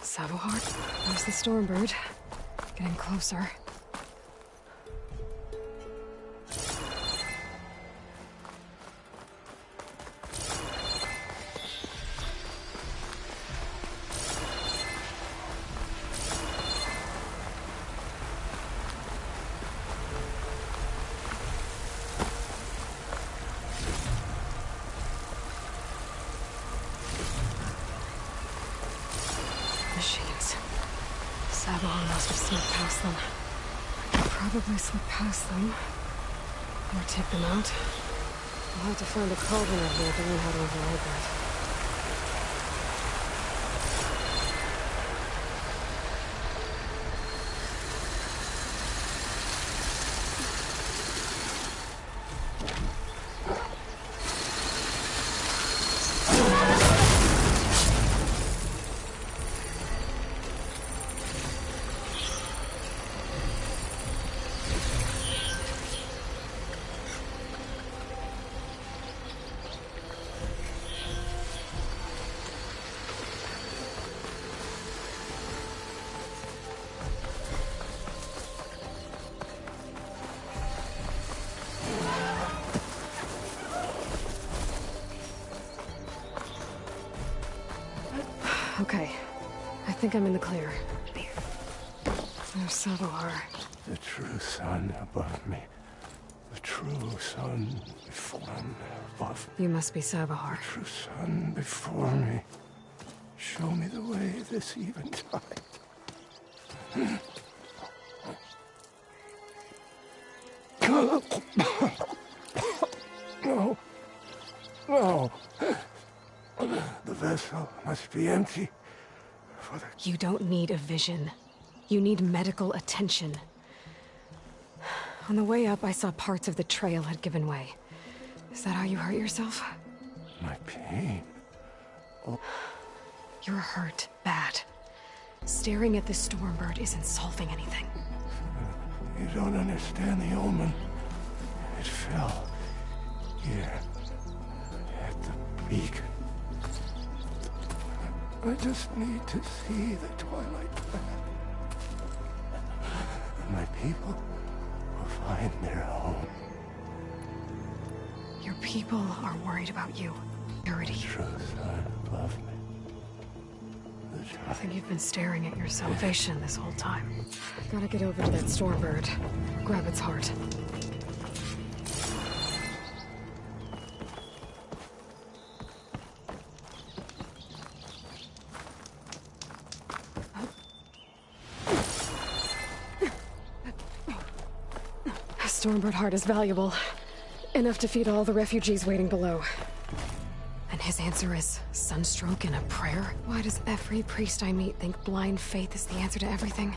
Savahar? There's the Stormbird. Getting closer. Machines. Savahar must have slipped past them. I could probably slip past them. Or take them out. I'll have to find a cauldron out here to learn how to override that. Okay. I think I'm in the clear. There's Savahar. The true sun above me. The true sun before me, above me. You must be Savahar. The true sun before me. Show me the way this eventide. No. No. The vessel must be empty. You don't need a vision. You need medical attention. On the way up, I saw parts of the trail had given way. Is that how you hurt yourself? My pain. Oh. You're hurt bad. Staring at the Stormbird isn't solving anything. You don't understand the omen. It fell here at the beacon. I just need to see the Twilight Path. And my people will find their home. Your people are worried about you. Purity. The truth above me. I think you've been staring at your salvation this whole time. Gotta get over to that Stormbird. Grab its heart. Stormbird heart is valuable. Enough to feed all the refugees waiting below. And his answer is sunstroke and a prayer? Why does every priest I meet think blind faith is the answer to everything?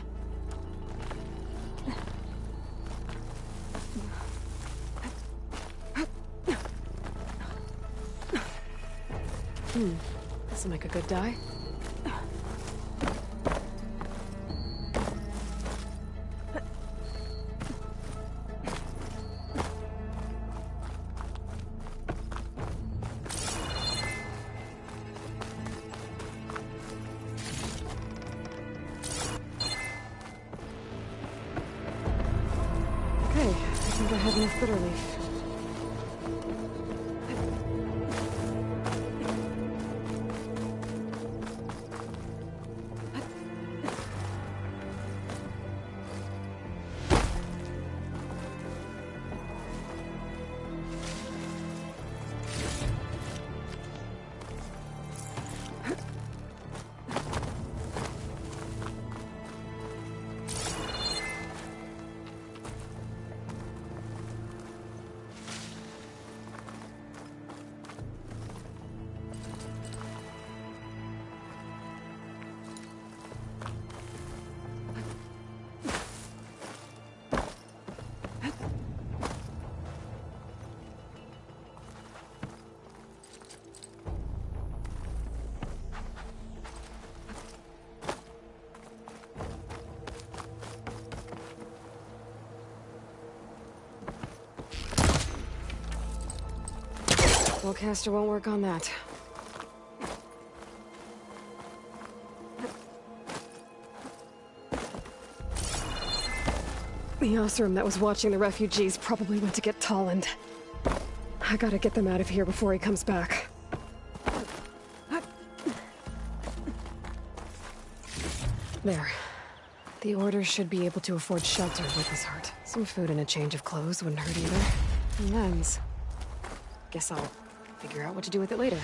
This'll make a good dye. Okay, I think I have enough bitter leaf. Spellcaster won't work on that. The Osram that was watching the refugees probably went to get Tolland. I gotta get them out of here before he comes back. There. The Order should be able to afford shelter with his heart. Some food and a change of clothes wouldn't hurt either. And lens. Guess I'll figure out what to do with it later.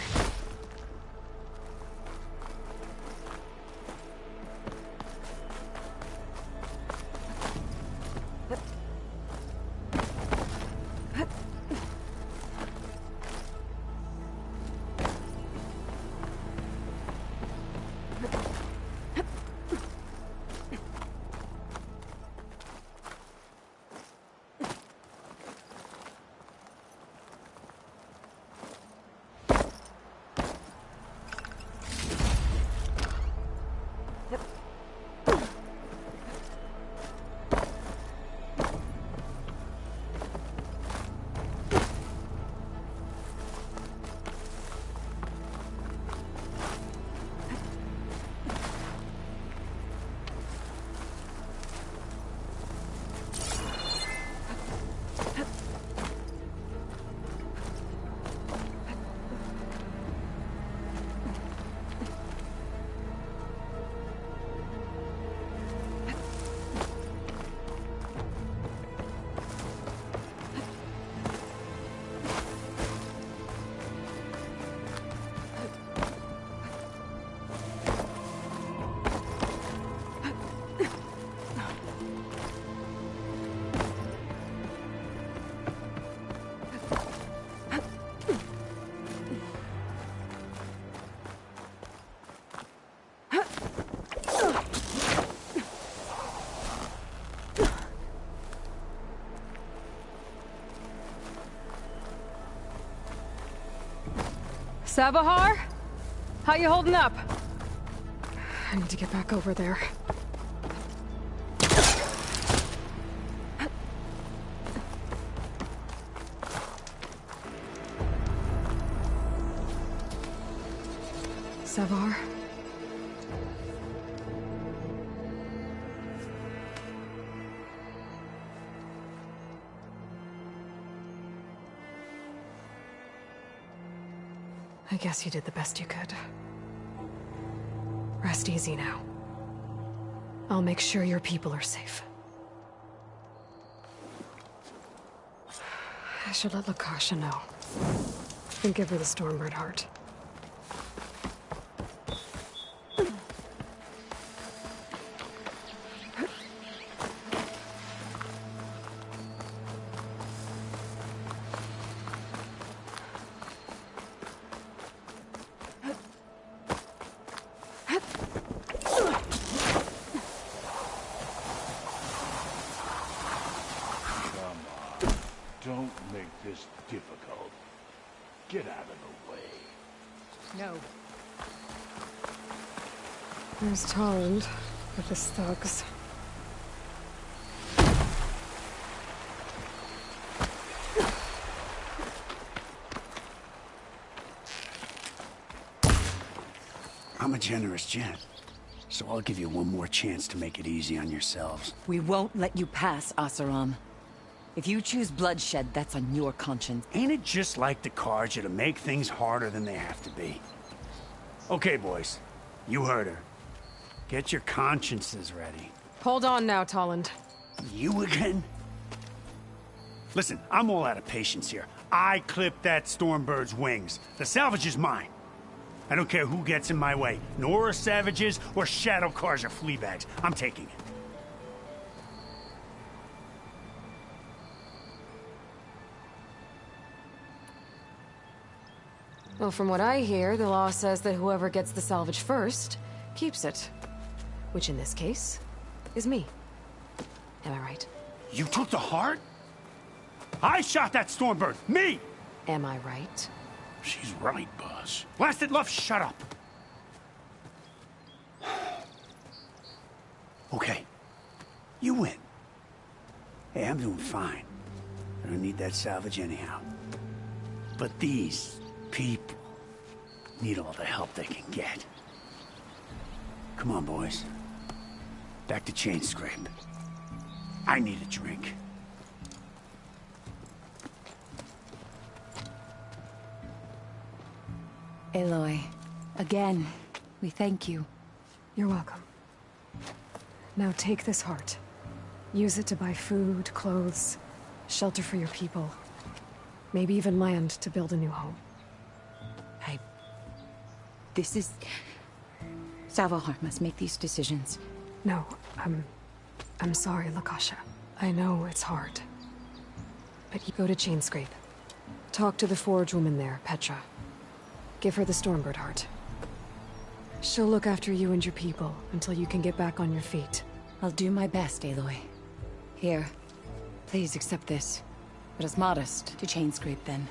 Savahar? How you holding up? I need to get back over there. Savahar? I guess you did the best you could. Rest easy now. I'll make sure your people are safe. I should let Lakasha know. And give her the Stormbird heart. Don't make this difficult. Get out of the way. No. There's Tolland with his thugs. I'm a generous gent, so I'll give you one more chance to make it easy on yourselves. We won't let you pass, Asaram. If you choose bloodshed, that's on your conscience. Ain't it just like the Carja to make things harder than they have to be? Okay, boys. You heard her. Get your consciences ready. Hold on now, Tolland. You again? Listen, I'm all out of patience here. I clipped that Stormbird's wings. The salvage is mine. I don't care who gets in my way. Nora savages or Shadow Carja fleabags. I'm taking it. Well, from what I hear, the law says that whoever gets the salvage first keeps it. Which in this case is me. Am I right? You took the heart? I shot that Stormbird! Me! Am I right? She's right, boss. Blasted love, shut up! Okay. You win. Hey, I'm doing fine. I don't need that salvage anyhow. But these people need all the help they can get. Come on, boys. Back to Chainscrape. I need a drink. Aloy, again, we thank you. You're welcome. Now take this heart. Use it to buy food, clothes, shelter for your people. Maybe even land to build a new home. This is... Salvahar must make these decisions. No, I'm sorry, Lakasha. I know it's hard. But you go to Chainscrape. Talk to the forge woman there, Petra. Give her the Stormbird heart. She'll look after you and your people until you can get back on your feet. I'll do my best, Aloy. Here, please accept this. But as modest to Chainscrape, then.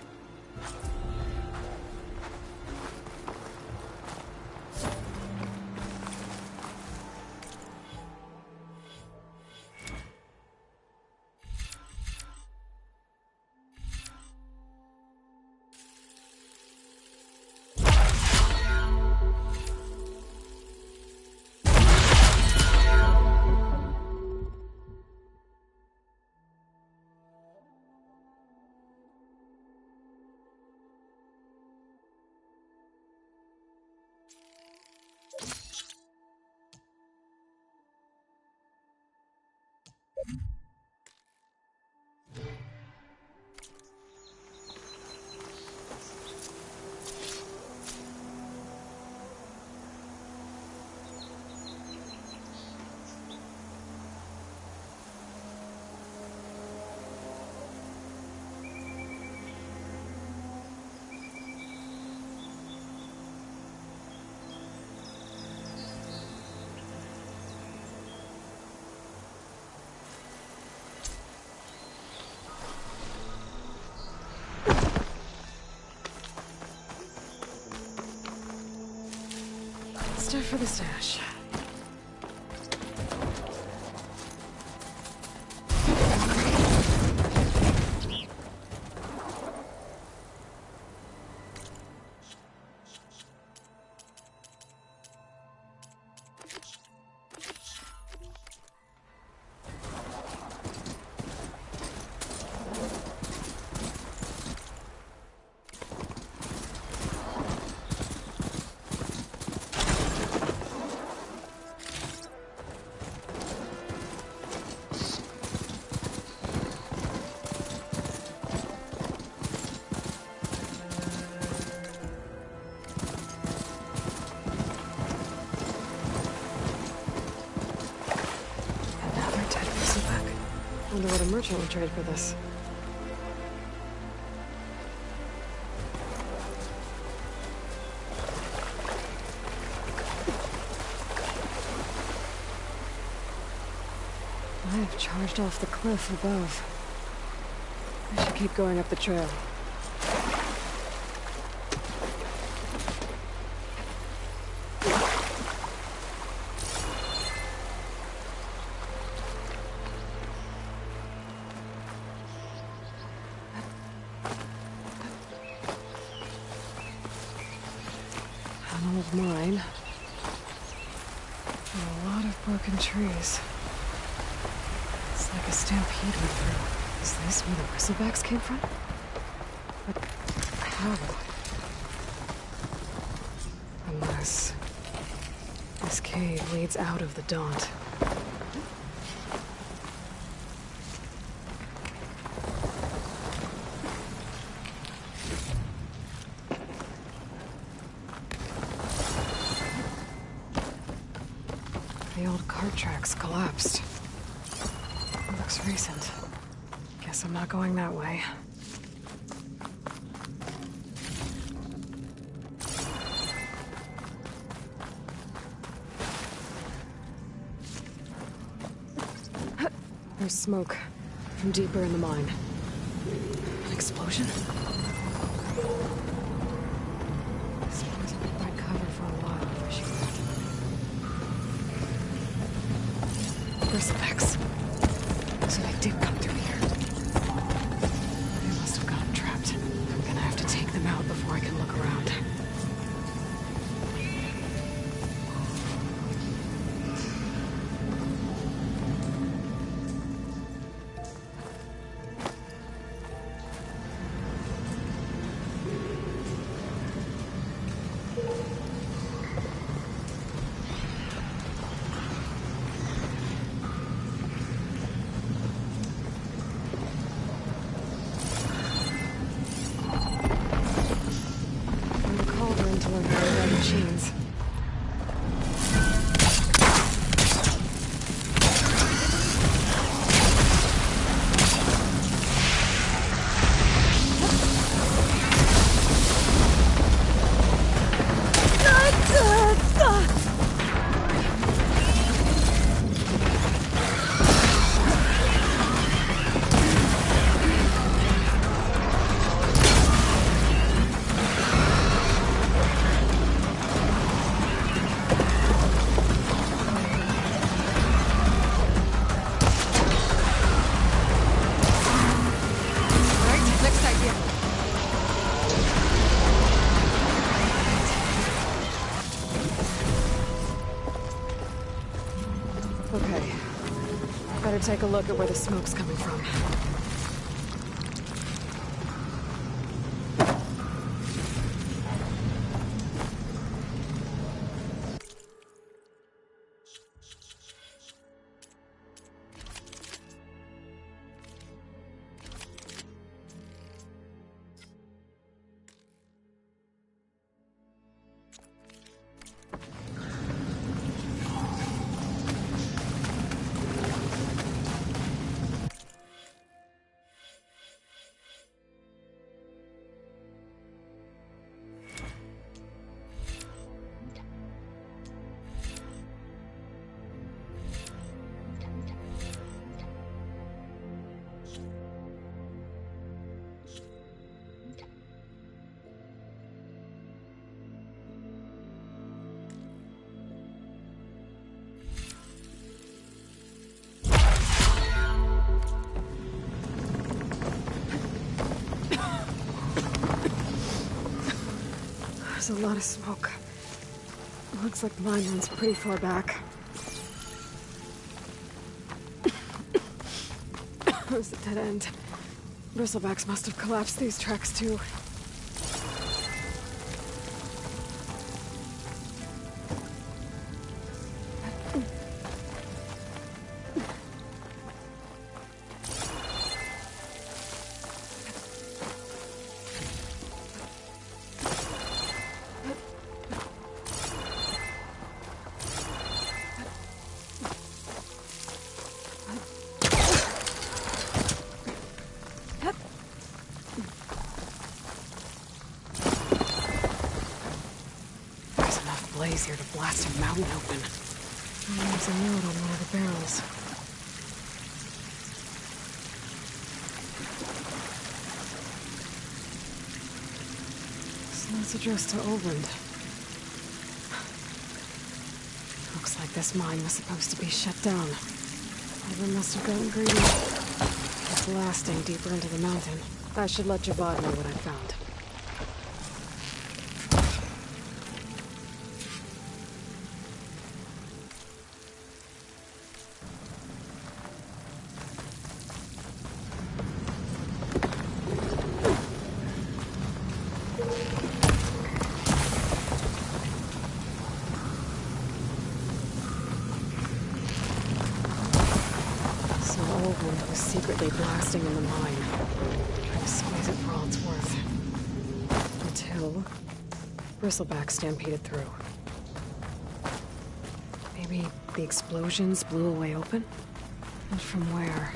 Stuff for the stash. Wonder what a merchant would trade for this. I have charged off the cliff above. I should keep going up the trail. An old mine. And a lot of broken trees. It's like a stampede went through. Is this where the bristlebacks came from? But how? Unless this cave leads out of the Daunt. The old cart tracks collapsed. It looks recent. Guess I'm not going that way. There's smoke from deeper in the mine. An explosion? This wasn't the right cover for a while, where she went. Bristlebacks. So they did come through here. They must have gotten trapped. I'm gonna have to take them out before I can look around. Machines. Okay. Better take a look at where the smoke's coming from. There's a lot of smoke. Looks like the mine runs pretty far back. There's a dead end. Bristlebacks must have collapsed these tracks too. Blaze here to blast a mountain open. And there's a note on one of the barrels. It's addressed to Oland. Looks like this mine was supposed to be shut down. Oland must have gotten greedy. It's blasting deeper into the mountain. I should let Javad know what I found. Was secretly blasting in the mine, trying to squeeze it for all it's worth. Until Bristleback stampeded through. Maybe the explosions blew a way open? And from where?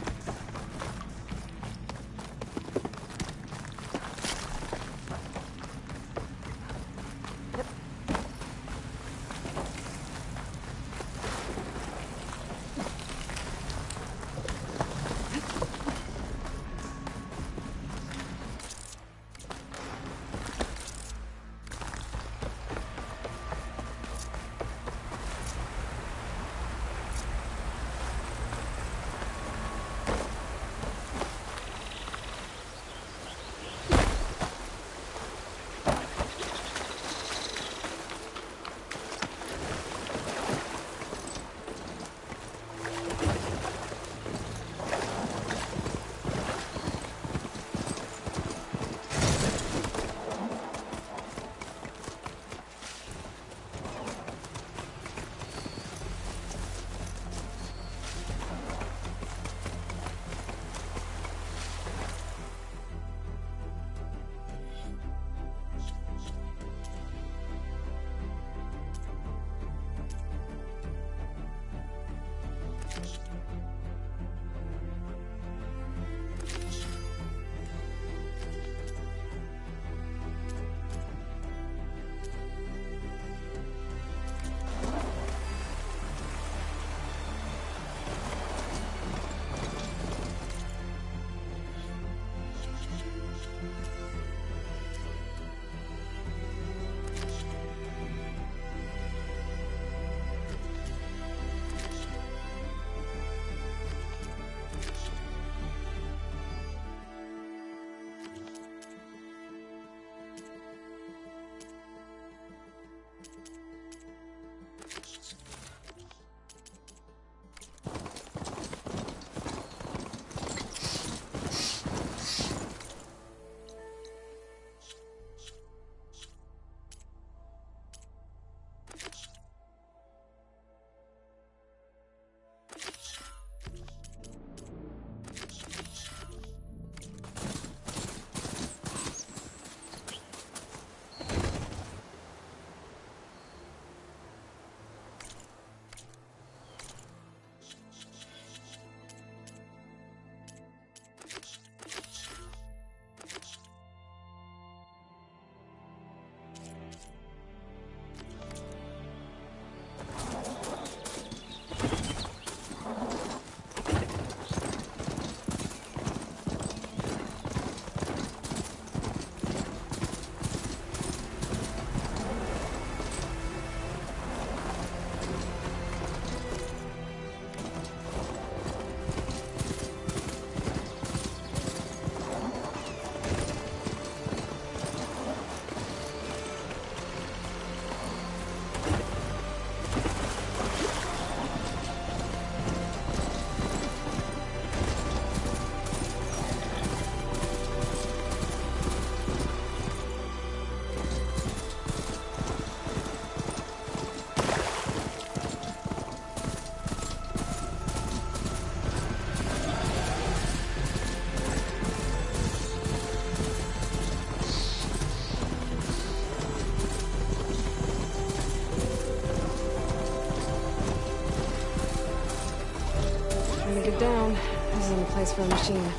Get down. This isn't a place for a machine.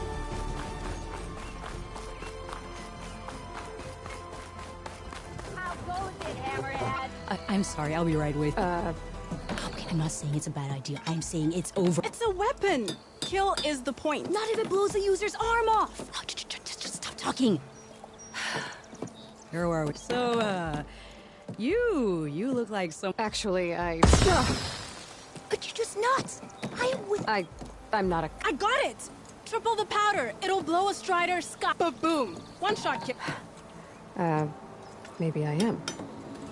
I'm sorry, I'll be right with you. Okay, I'm not saying it's a bad idea. I'm saying it's over. It's a weapon! Kill is the point. Not if it blows the user's arm off! Oh, just stop talking. Where were we? So, you look like some... Actually, Could you just not? I'm not a... I got it! Triple the powder. It'll blow a Strider sky. Boom. One shot kill. Maybe I am.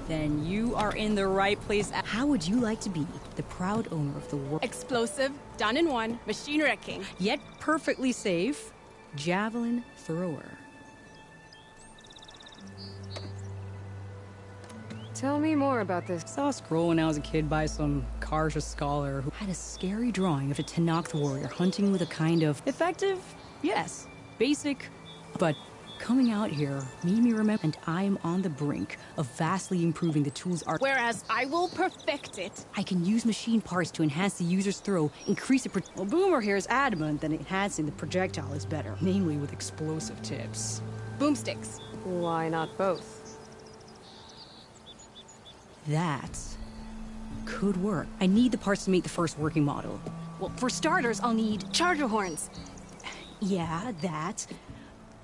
Then you are in the right place. How would you like to be the proud owner of the world? Explosive, done in one, machine wrecking. Yet perfectly safe, javelin thrower. Tell me more about this. Saw a scroll when I was a kid by some Karja scholar who had a scary drawing of a Tenakth warrior hunting with a kind of effective, yes, basic, but coming out here made me remember, and I am on the brink of vastly improving the tool's art. Whereas I will perfect it. I can use machine parts to enhance the user's throw, increase the well, Boomer here is adamant that enhancing the projectile is better, namely with explosive tips. Boomsticks. Why not both? That could work. I need the parts to make the first working model. Well, for starters, I'll need charger horns. Yeah, that.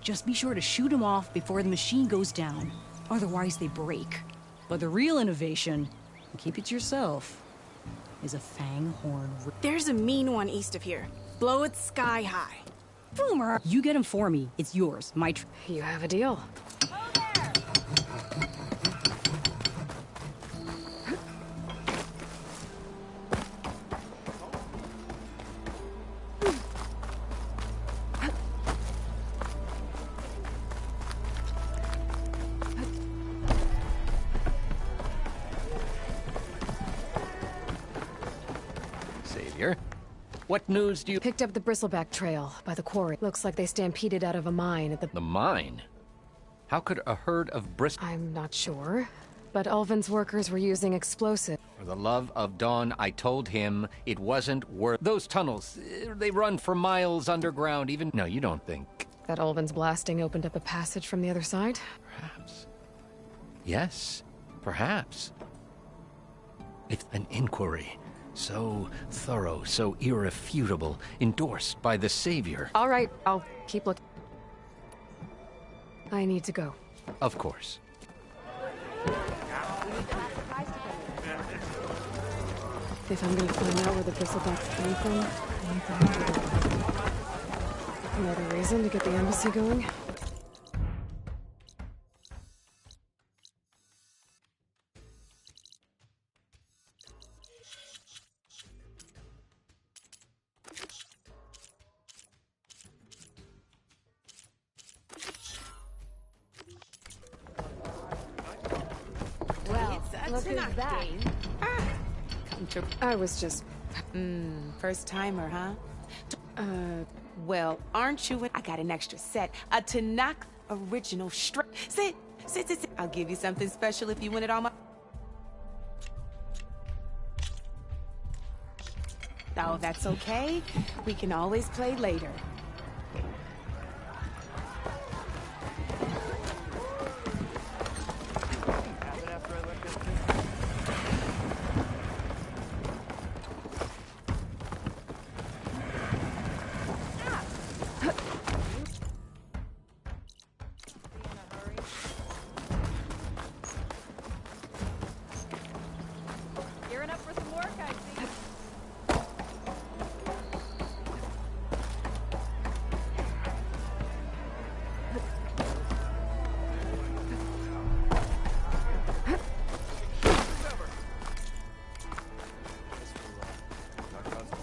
Just be sure to shoot them off before the machine goes down. Otherwise, they break. But the real innovation, and keep it to yourself, is a fang horn. There's a mean one east of here. Blow it sky high. Boomer! You get him for me. It's yours. You have a deal. What news do you... Picked up the Bristleback trail by the quarry. Looks like they stampeded out of a mine at the... The mine? How could a herd of I'm not sure, but Ulvin's workers were using explosive. For the love of Dawn, I told him it wasn't worth... Those tunnels, they run for miles underground, even... No, you don't think... That Ulvin's blasting opened up a passage from the other side? Perhaps. Yes, perhaps. It's an inquiry. So thorough, so irrefutable, endorsed by the Savior. All right, I'll keep looking. I need to go. Of course. If I'm gonna find out where the Bristlebacks came from, I need to have another reason to get the embassy going. Look at that. I was just... First timer, huh? Well, aren't you? I got an extra set. A Tenakth original strip. Sit. I'll give you something special if you win it all my... Oh, that's okay. We can always play later.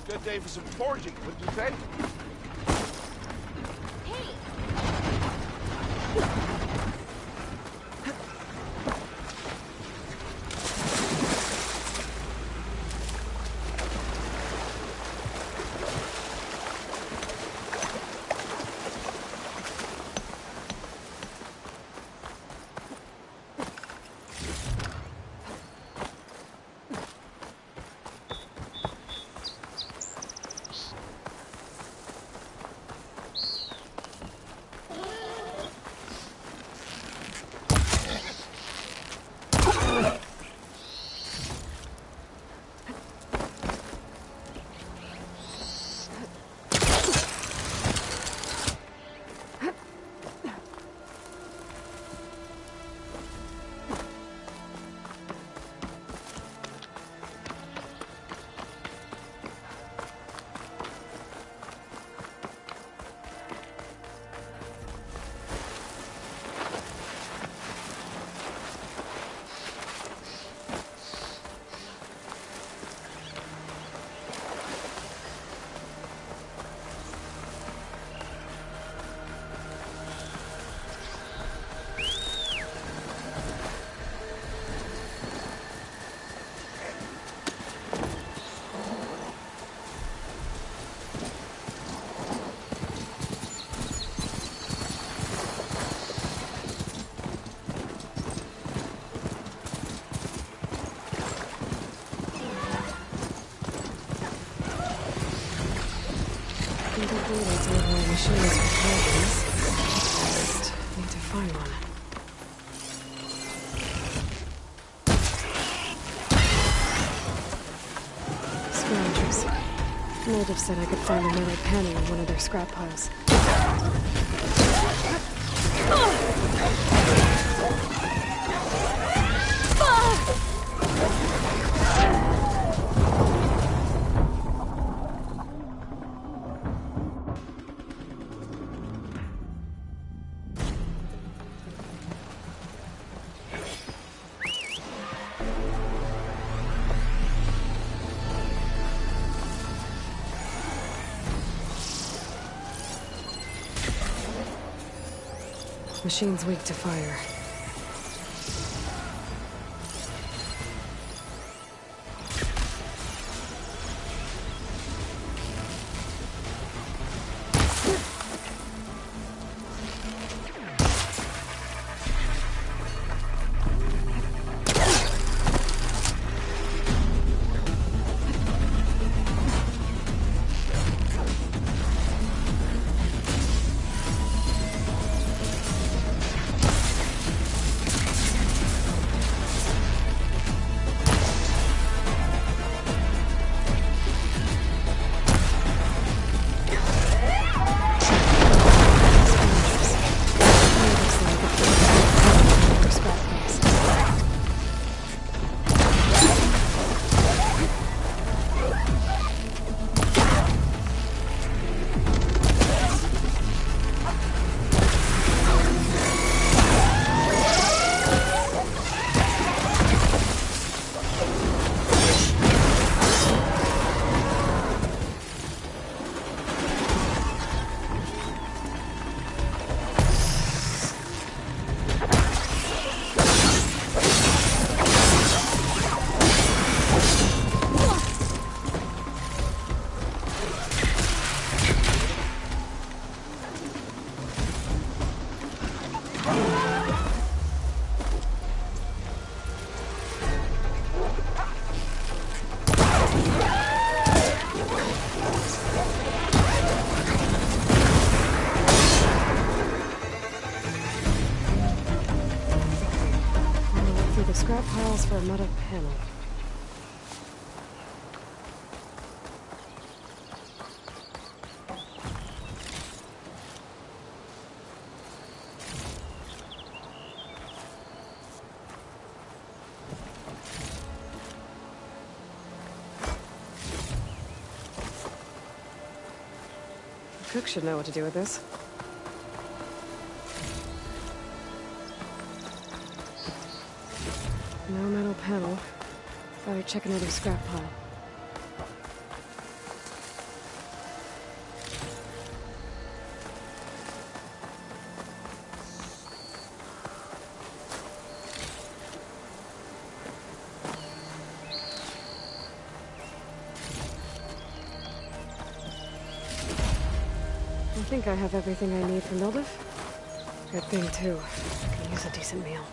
Good day for some forging, wouldn't you say? Mildev said I could find a metal panel in one of their scrap piles. Machine's weak to fire. Scrap piles for a metal panel. The cook should know what to do with this. No metal panel. Better check another scrap pile. I think I have everything I need for Mildev. Good thing, too. I can use a decent meal.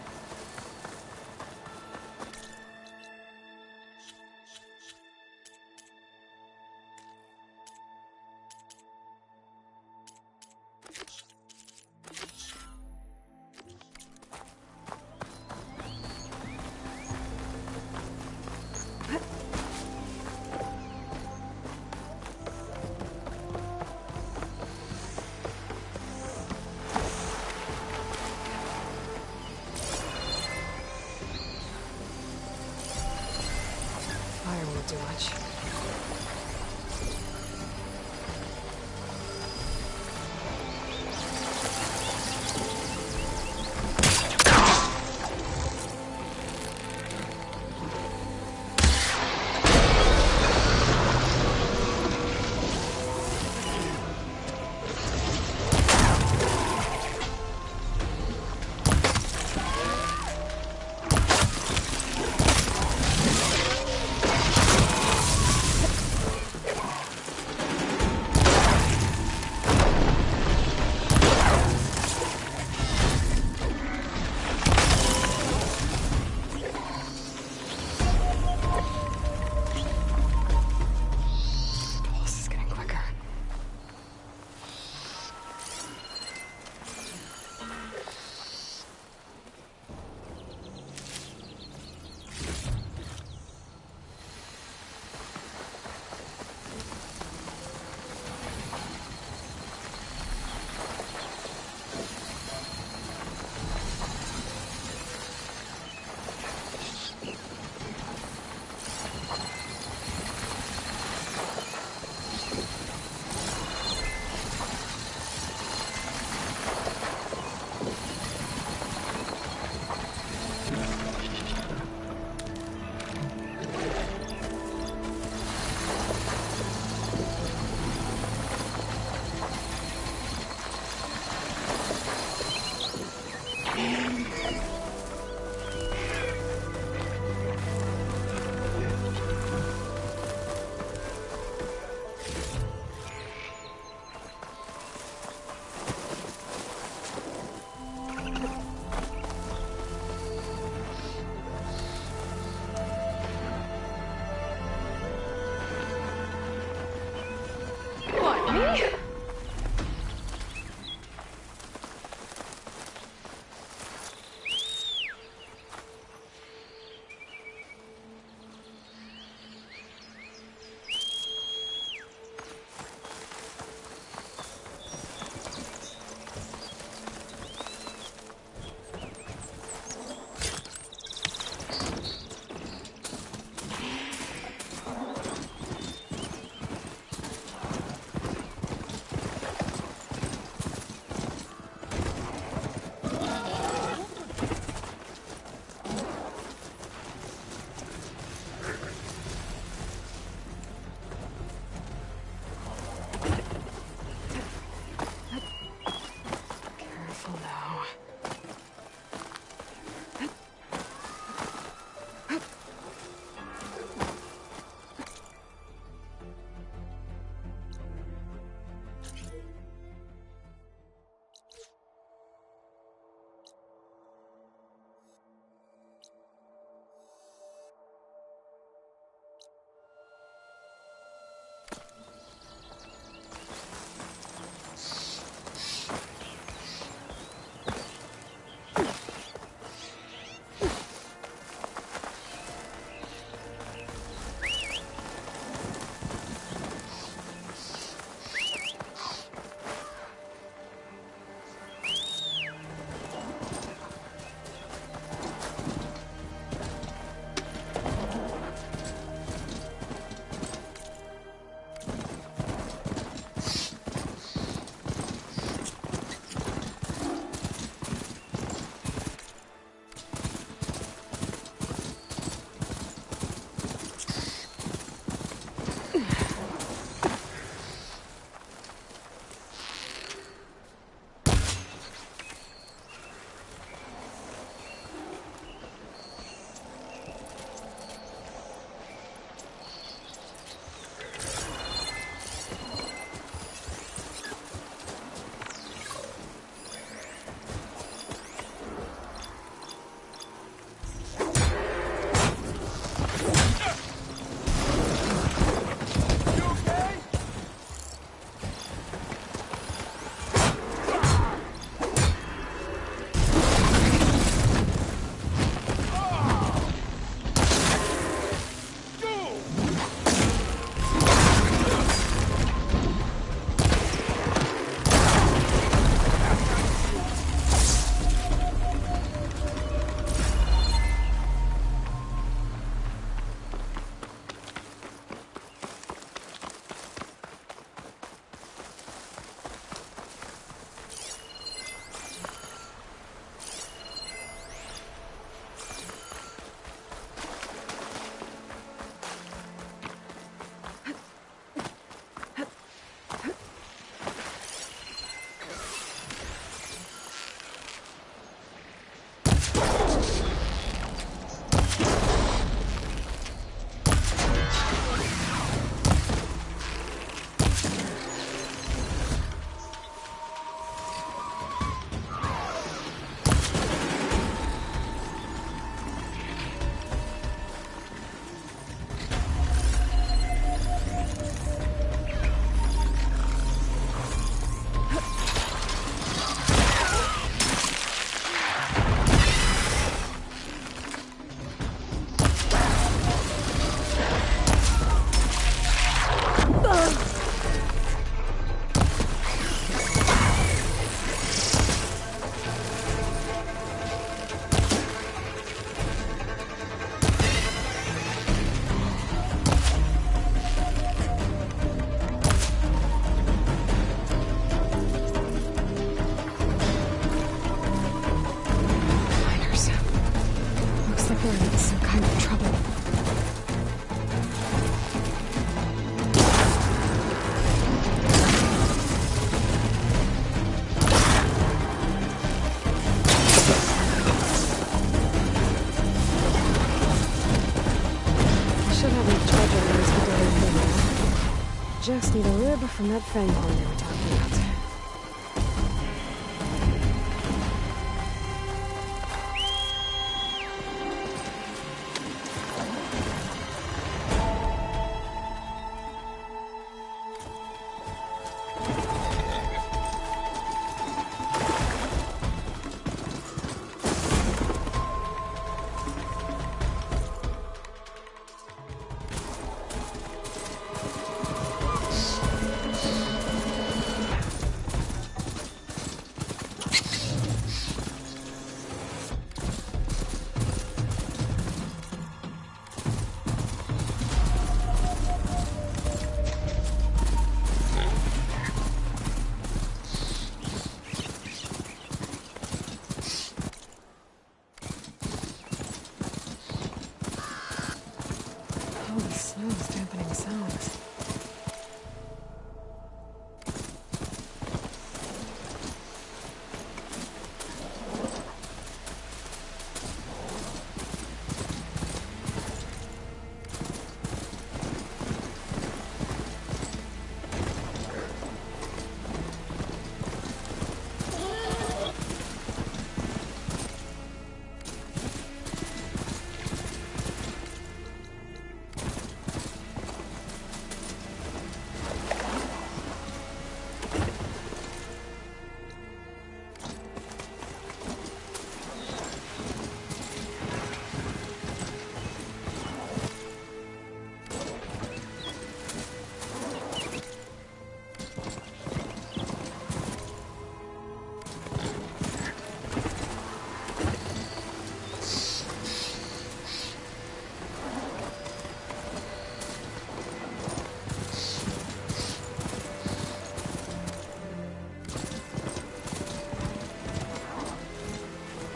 Just need a rib from that fang horn they were talking about.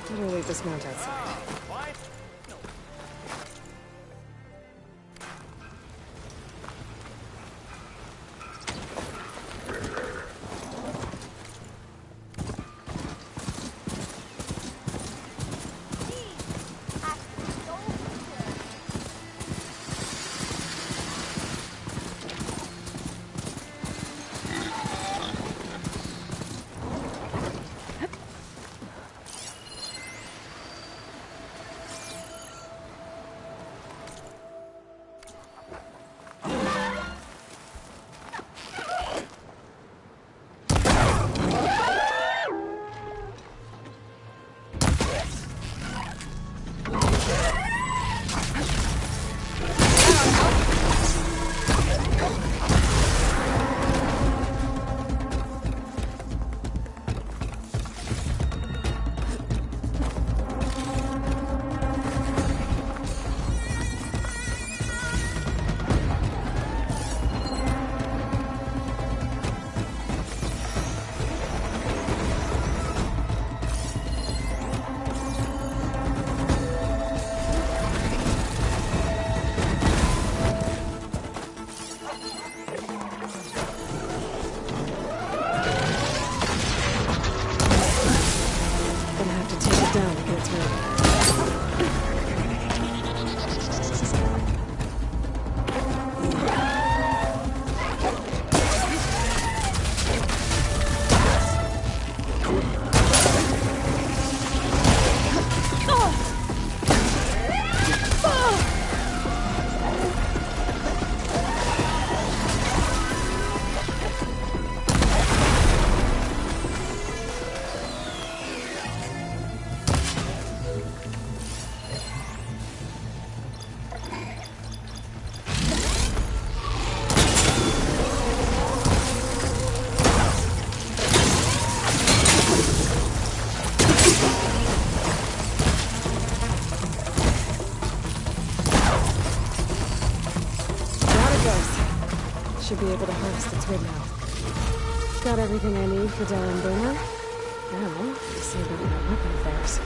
Better leave this mount outside. Should be able to harvest its rib now. Got everything I need for Del and Boomer. Now, see about my weapon affairs.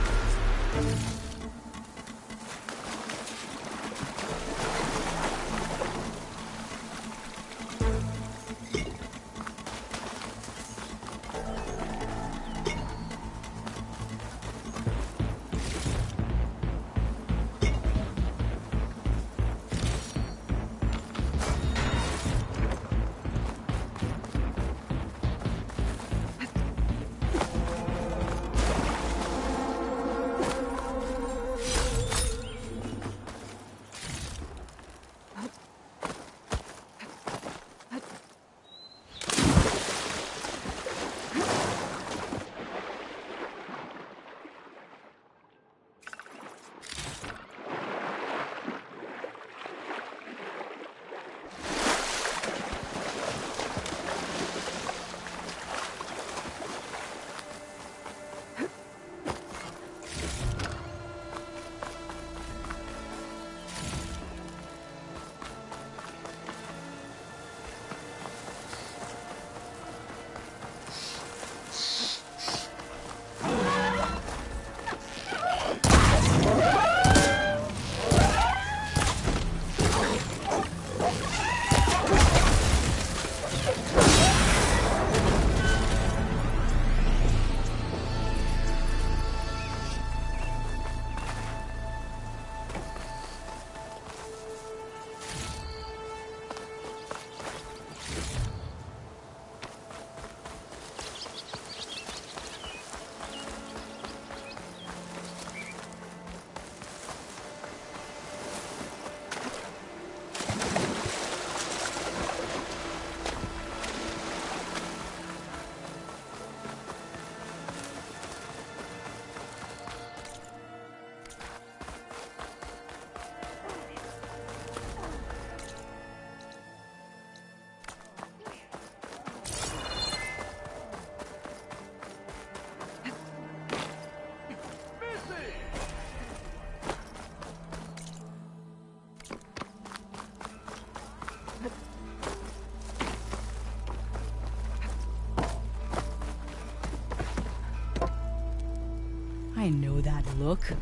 I know that look.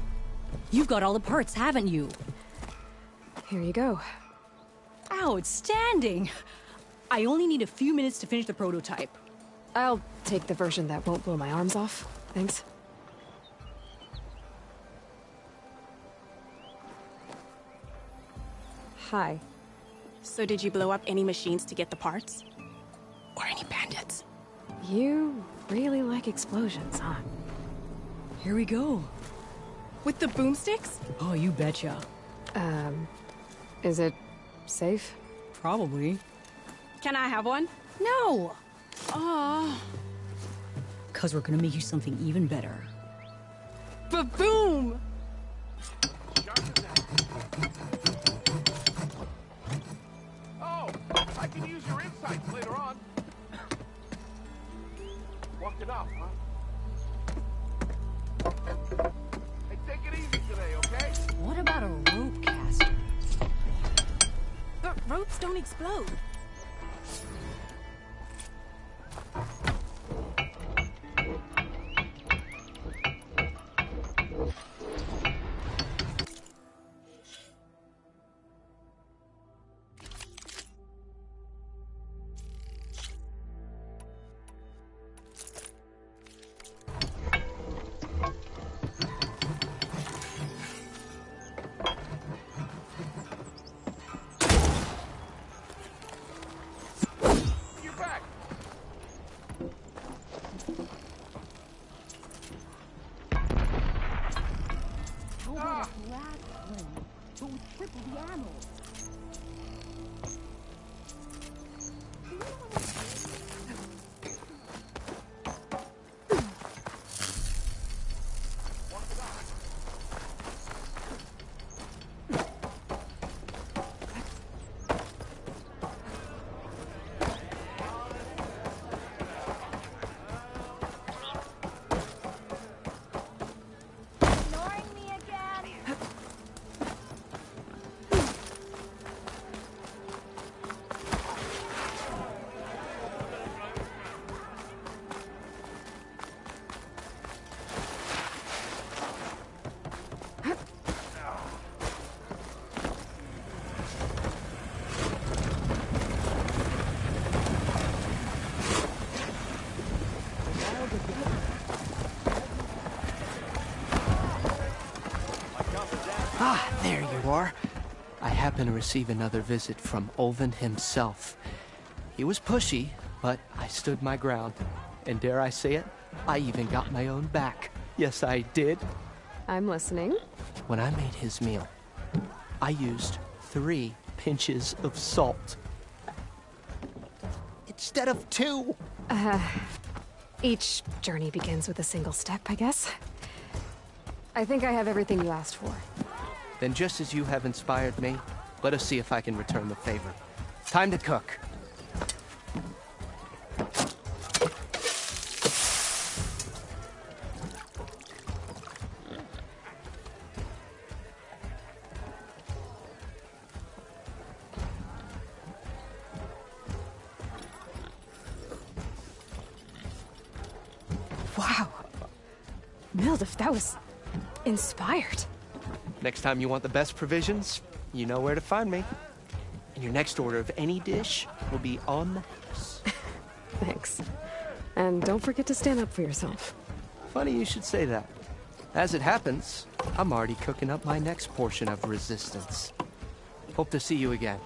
You've got all the parts, haven't you? Here you go. Outstanding! I only need a few minutes to finish the prototype. I'll take the version that won't blow my arms off. Thanks. Hi. So did you blow up any machines to get the parts? Or any bandits? You really like explosions, huh? Here we go. With the boomsticks? Oh, you betcha. Is it safe? Probably. Can I have one? No! Oh. 'Cause we're gonna make you something even better. Ba-boom! Oh, I can use your insights later on. Walking up, huh? Hey, take it easy today, okay? What about a rope caster? But ropes don't explode. Ah, there you are. I happen to receive another visit from Olvin himself. He was pushy, but I stood my ground. And dare I say it, I even got my own back. Yes, I did. I'm listening. When I made his meal, I used 3 pinches of salt. Instead of 2. Each journey begins with a single step, I guess. I think I have everything you asked for. Then just as you have inspired me, let us see if I can return the favor. Time to cook. Wow. Mildif, that was inspired. Next time you want the best provisions, you know where to find me. And your next order of any dish will be on the house. Thanks. And don't forget to stand up for yourself. Funny you should say that. As it happens, I'm already cooking up my next portion of resistance. Hope to see you again.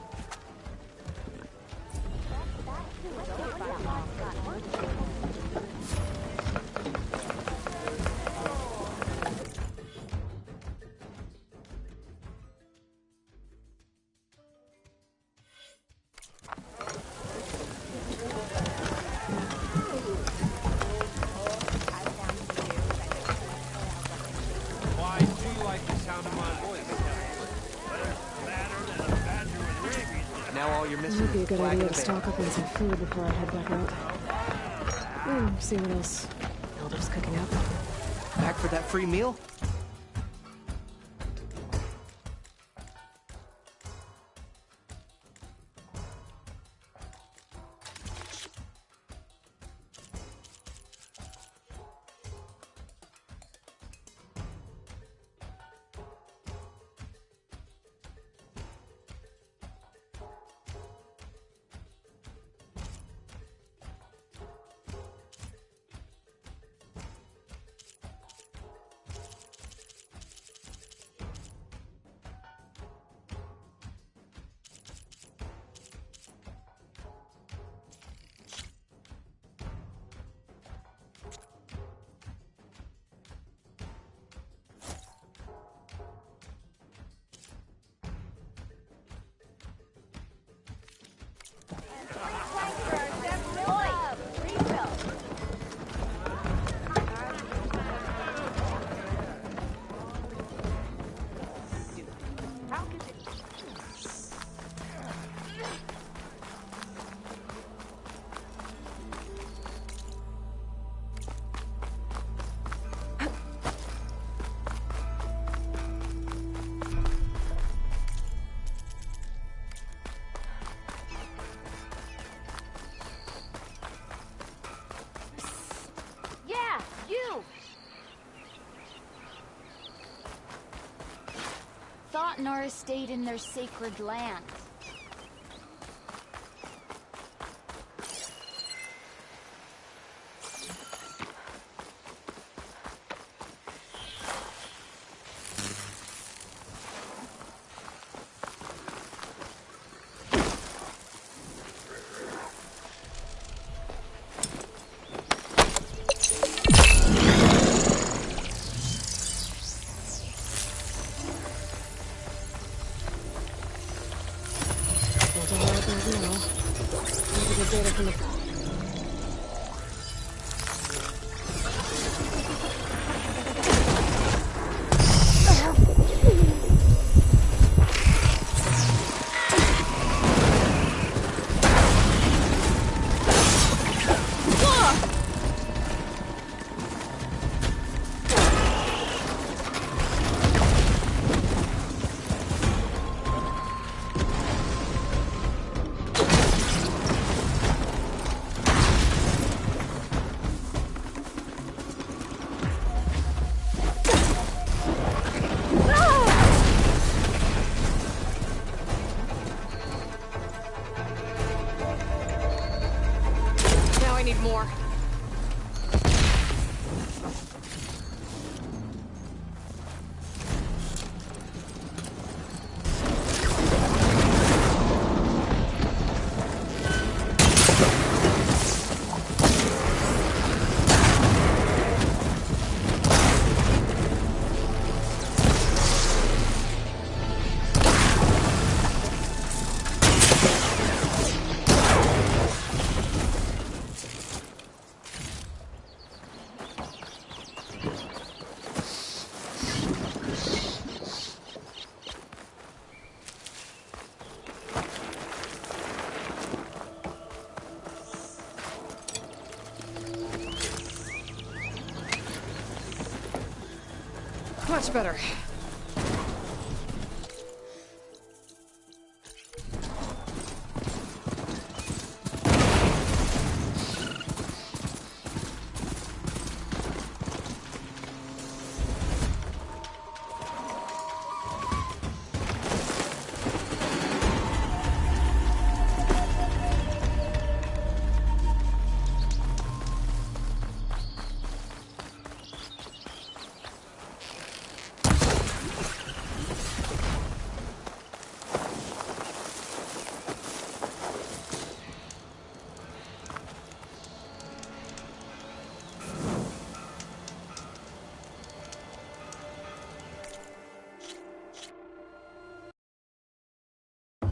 Why do you like the sound of my voice? Now all you're It missing would be a is good flagging idea the to band. stock up on some food before I head back out. See what else Mildif's cooking up. Back for that free meal? Nora stayed in their sacred land. More. Much better.